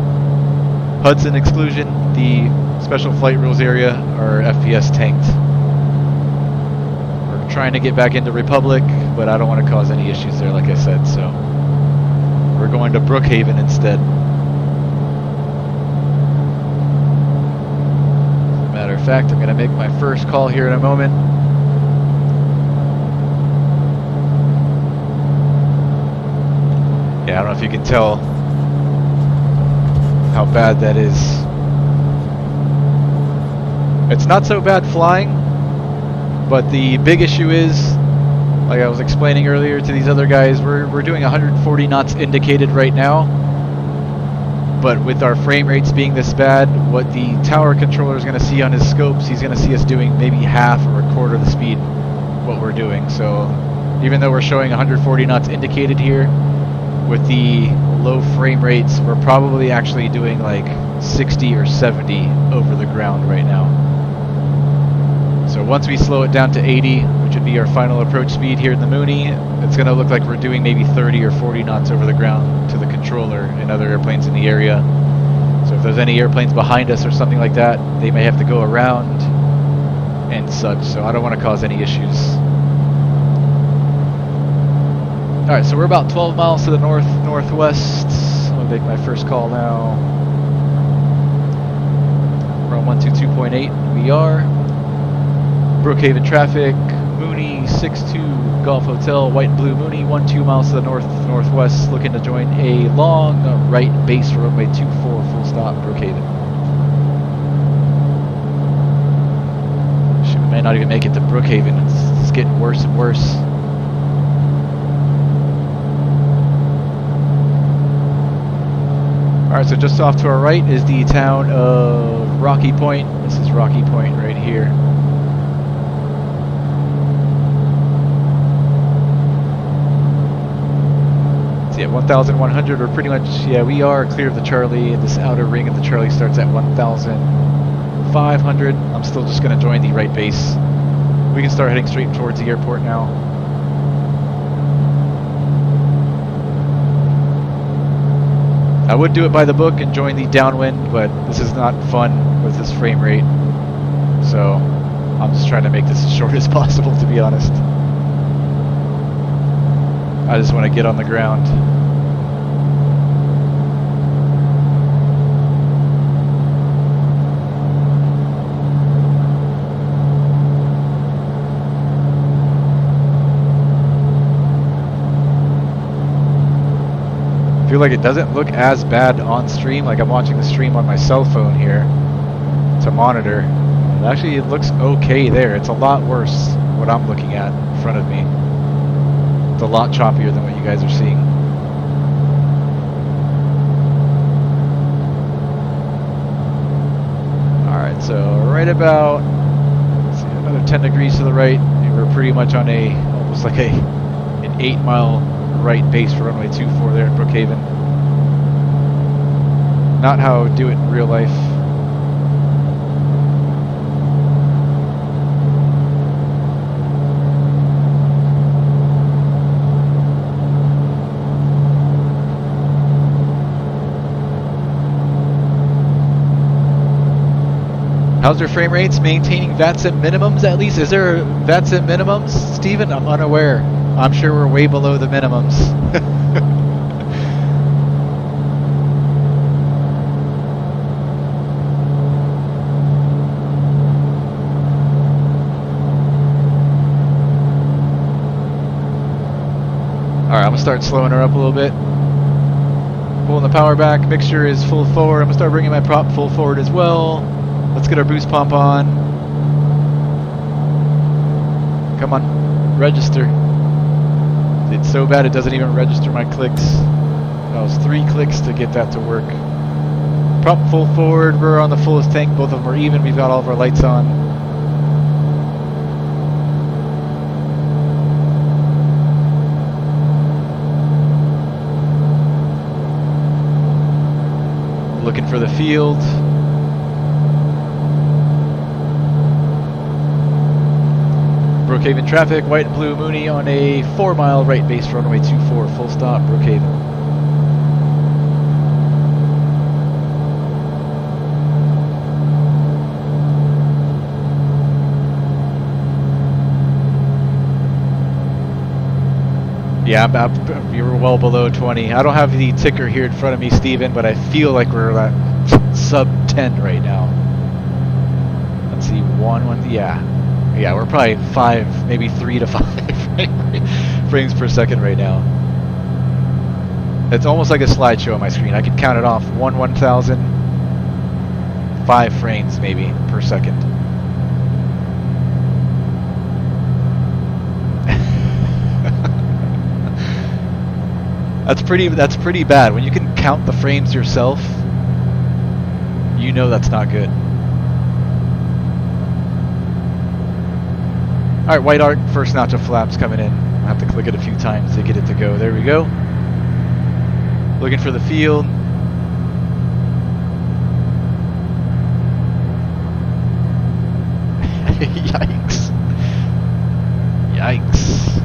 Hudson exclusion, the special flight rules area, our FPS tanked. We're trying to get back into Republic, but I don't want to cause any issues there, like I said, so we're going to Brookhaven instead. As a matter of fact, I'm going to make my first call here in a moment. Yeah, I don't know if you can tell how bad that is. It's not so bad flying, but the big issue is, like I was explaining earlier to these other guys, we're doing 140 knots indicated right now, but with our frame rates being this bad, what the tower controller is going to see on his scopes, he's going to see us doing maybe half or a quarter of the speed what we're doing. So even though we're showing 140 knots indicated here, with the low frame rates, we're probably actually doing like 60 or 70 over the ground right now. So once we slow it down to 80, which would be our final approach speed here in the Mooney, it's going to look like we're doing maybe 30 or 40 knots over the ground to the controller and other airplanes in the area. So if there's any airplanes behind us or something like that, they may have to go around and such. So I don't want to cause any issues. Alright, so we're about 12 miles to the northwest. I'm going to make my first call now. We're on 122.8. We are. Brookhaven traffic, Mooney 62 Golf Hotel, White and Blue Mooney, 12 miles to the northwest, looking to join a long right base for runway 24, full stop, Brookhaven. Shit, we may not even make it to Brookhaven. It's getting worse and worse. Alright, so just off to our right is the town of Rocky Point. This is Rocky Point right here. Yeah, 1,100. We're pretty much, yeah, we are clear of the Charlie. This outer ring of the Charlie starts at 1,500. I'm still just going to join the right base. We can start heading straight towards the airport now. I would do it by the book and join the downwind, but this is not fun with this frame rate. So I'm just trying to make this as short as possible, to be honest. I just want to get on the ground. I feel like it doesn't look as bad on stream. Like I'm watching the stream on my cell phone here to monitor. Actually, it looks okay there. It's a lot worse what I'm looking at in front of me. It's a lot choppier than what you guys are seeing. Alright, so right about, let's see, another 10 degrees to the right, and we're pretty much on a, almost like an 8-mile right base for runway 24 there at Brookhaven. Not how I would do it in real life. How's your frame rates? Maintaining VATSIM minimums at least? Is there VATSIM minimums, Steven? I'm unaware. I'm sure we're way below the minimums. Alright, I'm going to start slowing her up a little bit. Pulling the power back. Mixture is full forward. I'm going to start bringing my prop full forward as well. Let's get our boost pump on. Come on, register. It's so bad it doesn't even register my clicks. That was 3 clicks to get that to work. Prop full forward, we're on the fullest tank, both of them are even, we've got all of our lights on. Looking for the field. Brookhaven traffic, white and blue Mooney on a 4-mile right base for runway 24, full stop, Brookhaven. Yeah, we were well below 20. I don't have the ticker here in front of me, Steven, but I feel like we're at sub 10 right now. Let's see, yeah, we're probably 5, maybe 3 to 5 frames per second right now. It's almost like a slideshow on my screen. I can count it off. 1,000, 5 frames maybe per second. That's pretty bad. When you can count the frames yourself, you know that's not good. Alright, white arc, first notch of flaps coming in. I'll have to click it a few times to get it to go. There we go. Looking for the field. Yikes. Yikes.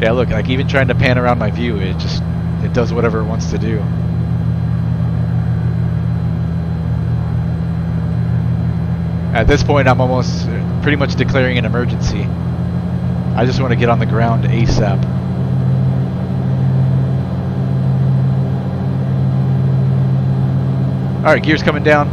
Yeah, look, like even trying to pan around my view, it does whatever it wants to do. At this point, I'm almost pretty much declaring an emergency. I just want to get on the ground ASAP. Alright, gears coming down.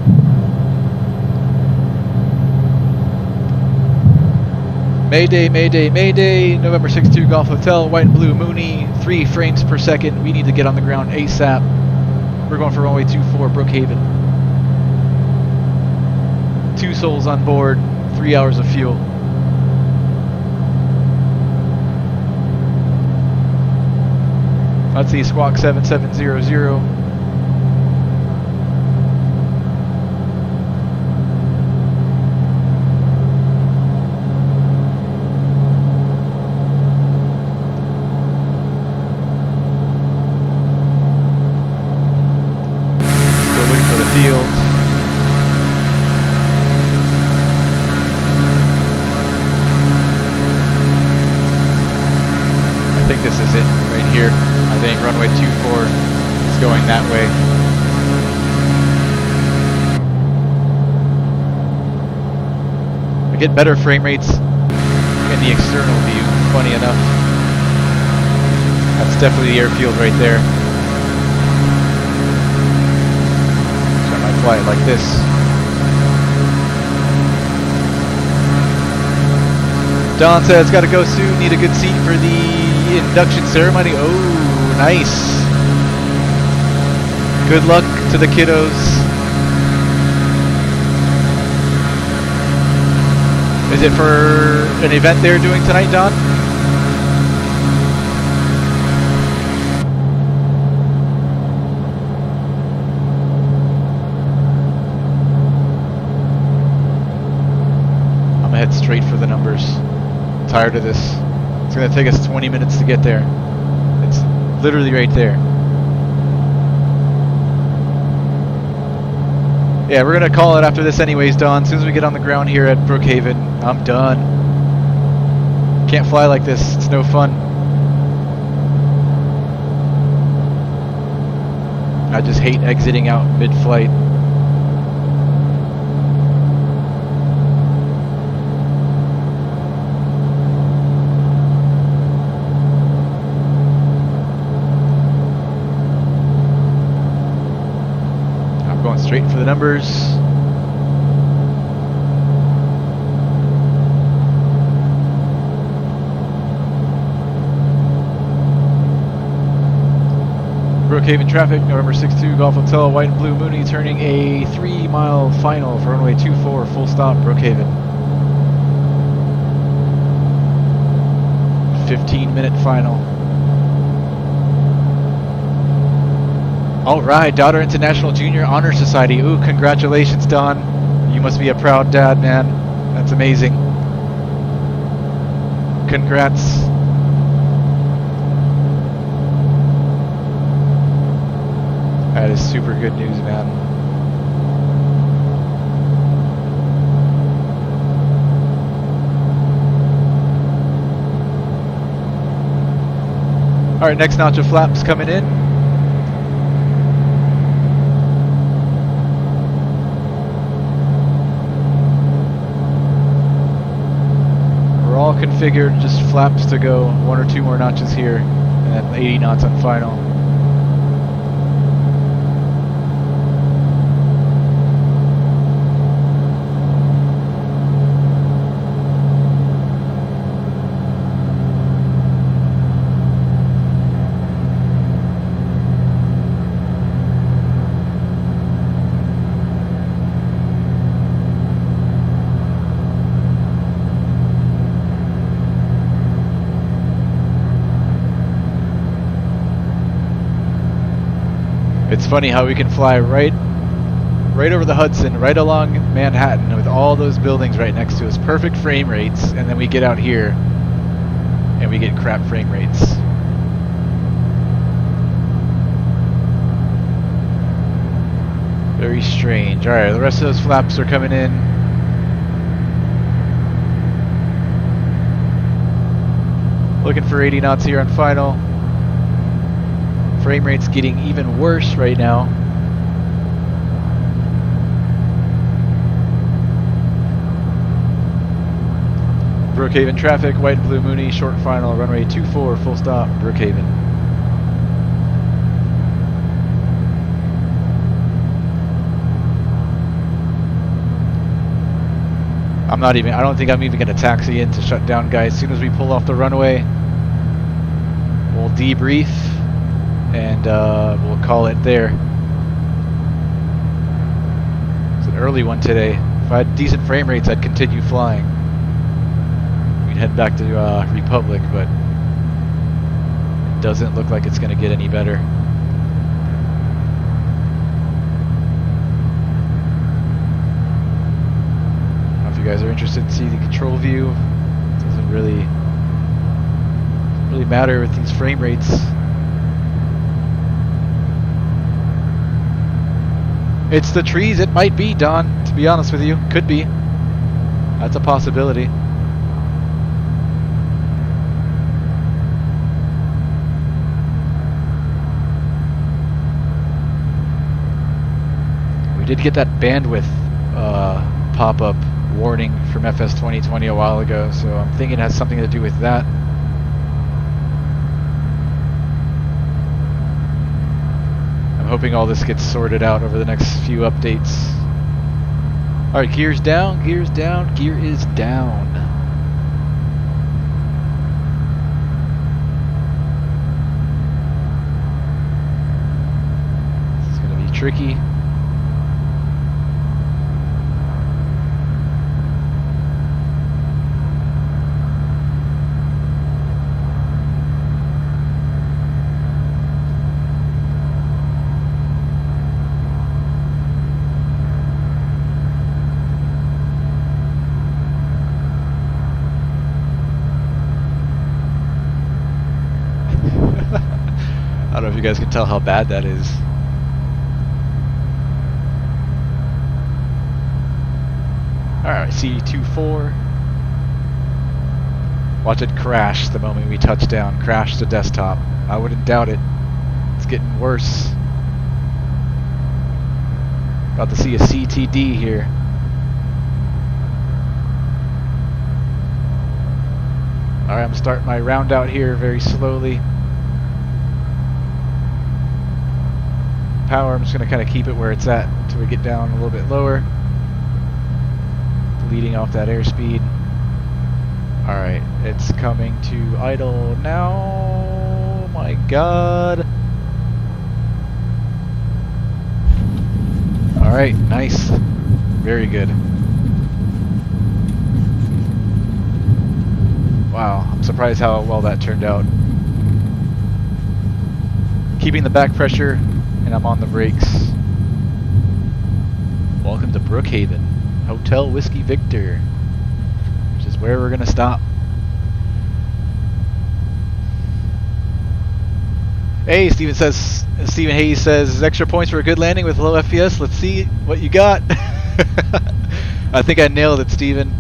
Mayday, Mayday, Mayday, November 62 Golf Hotel, white and blue Mooney, 3 frames per second. We need to get on the ground ASAP. We're going for runway 24, Brookhaven. 2 souls on board, 3 hours of fuel. Let's see, squawk 7700. runway 24 is going that way. I get better frame rates in the external view, funny enough. That's definitely the airfield right there. So I might fly it like this. Don says, gotta go soon, need a good seat for the induction ceremony. Oh, nice. Good luck to the kiddos. Is it for an event they're doing tonight, Don? I'm gonna head straight for the numbers. Tired of this. It's gonna take us 20 minutes to get there. It's literally right there. Yeah, we're gonna call it after this anyways, Don. As soon as we get on the ground here at Brookhaven, I'm done. Can't fly like this. It's no fun. I just hate exiting out mid-flight. Straight for the numbers. Brookhaven traffic, November 62, Golf Hotel, White and Blue Mooney, turning a 3-mile final for runway 24, full stop, Brookhaven. 15-minute final. Alright, Daughter International Junior Honor Society. Ooh, congratulations, Don. You must be a proud dad, man. That's amazing. Congrats. That is super good news, man. Alright, next notch of flaps coming in. All configured, just flaps to go, 1 or 2 more notches here, and then 80 knots on final. It's funny how we can fly right over the Hudson, right along Manhattan with all those buildings right next to us. Perfect frame rates, and then we get out here and we get crap frame rates. Very strange. Alright, the rest of those flaps are coming in. Looking for 80 knots here on final. Frame rate's getting even worse right now. Brookhaven traffic, White and Blue Mooney, short final, runway 24, full stop, Brookhaven. I don't think I'm even gonna taxi in to shut down, guys. As soon as we pull off the runway, we'll debrief and we'll call it there. It's an early one today. If I had decent frame rates, I'd continue flying. We'd head back to Republic, but it doesn't look like it's going to get any better. I don't know if you guys are interested in seeing the control view. It doesn't really matter with these frame rates. It's the trees, it might be, Don, to be honest with you. Could be. That's a possibility. did get that bandwidth pop-up warning from FS 2020 a while ago, so I'm thinking it has something to do with that. I'm hoping all this gets sorted out over the next few updates. Alright, gears down, gears down, gear is down. This is going to be tricky. I don't know if you guys can tell how bad that is. Alright, C24. Watch it crash the moment we touch down. Crash the desktop. I wouldn't doubt it. It's getting worse. About to see a CTD here. Alright, I'm starting my round out here very slowly. Power, I'm just going to kind of keep it where it's at until we get down a little bit lower. Leading off that airspeed. Alright, it's coming to idle now. Oh my god. Alright, nice. Very good. Wow, I'm surprised how well that turned out. Keeping the back pressure, and I'm on the brakes. Welcome to Brookhaven, Hotel Whiskey Victor, which is where we're gonna stop. Hey, Steven Hayes says extra points for a good landing with low FPS. Let's see what you got. I think I nailed it, Steven.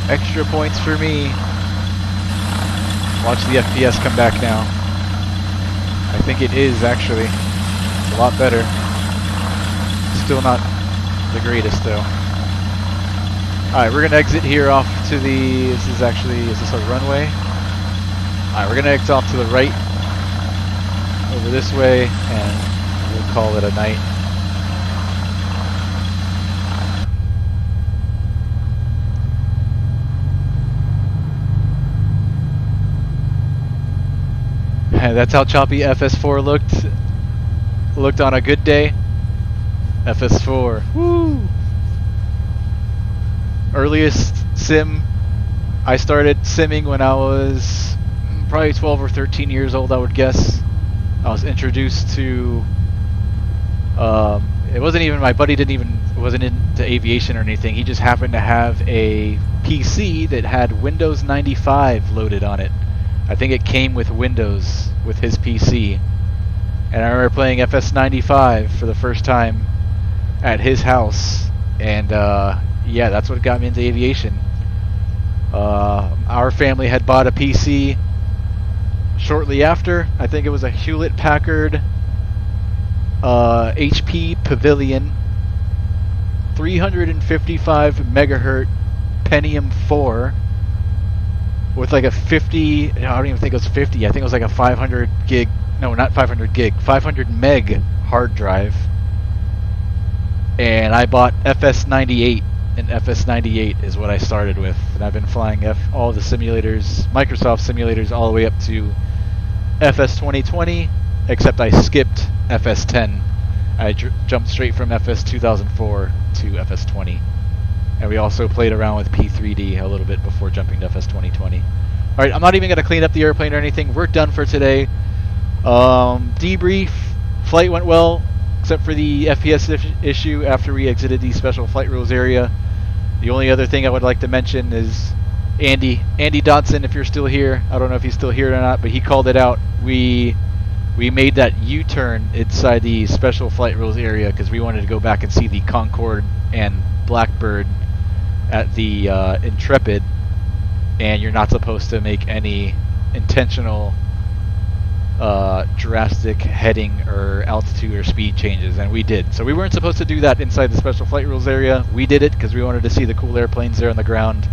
Extra points for me. Watch the FPS come back now. I think it is actually. It's a lot better. Still not the greatest though. Alright, we're gonna exit here off to the, is this a runway? Alright, we're gonna exit off to the right over this way and we'll call it a night. That's how choppy FS4 looked on a good day. FS4. Woo! Earliest sim, I started simming when I was probably 12 or 13 years old, I would guess. I was introduced to, it wasn't even, my buddy wasn't into aviation or anything. He just happened to have a PC that had Windows 95 loaded on it. I think it came with Windows with his PC. And I remember playing FS95 for the first time at his house. And yeah, that's what got me into aviation. Our family had bought a PC shortly after. I think it was a Hewlett-Packard HP Pavilion 355 megahertz Pentium 4 with like a 50, I don't even think it was 50, I think it was like a 500 gig, no, not 500 gig, 500 meg hard drive. And I bought FS98, and FS98 is what I started with. And I've been flying all the simulators, Microsoft simulators, all the way up to FS 2020, except I skipped FS10. I jumped straight from FS 2004 to FS 20. And we also played around with P3D a little bit before jumping to FS 2020. Alright, I'm not even going to clean up the airplane or anything. We're done for today. Debrief. Flight went well, except for the FPS issue after we exited the special flight rules area. The only other thing I would like to mention is Andy Dodson, if you're still here. I don't know if he's still here or not, but he called it out. We made that U-turn inside the special flight rules area because we wanted to go back and see the Concorde and Blackbird at the Intrepid, and you're not supposed to make any intentional drastic heading or altitude or speed changes, and we did. So we weren't supposed to do that inside the special flight rules area. We did it because we wanted to see the cool airplanes there on the ground.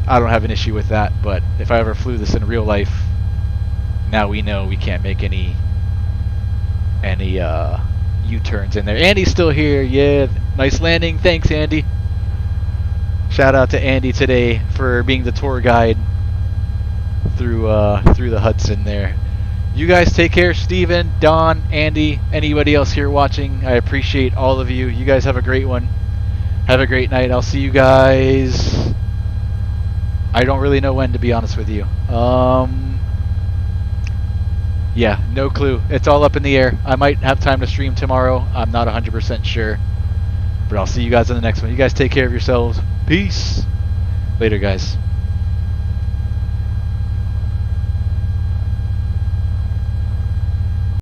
I don't have an issue with that, but if I ever flew this in real life, now we know we can't make any U-turns in there. Andy's still here. Yeah, nice landing. Thanks, Andy. Shout out to Andy today for being the tour guide through the Hudson there. You guys take care. Steven, Don, Andy, anybody else here watching, I appreciate all of you. You guys have a great one. Have a great night. I'll see you guys. I don't really know when, to be honest with you. Yeah, no clue. It's all up in the air. I might have time to stream tomorrow. I'm not 100% sure. But I'll see you guys in the next one. You guys take care of yourselves. Peace. Later, guys.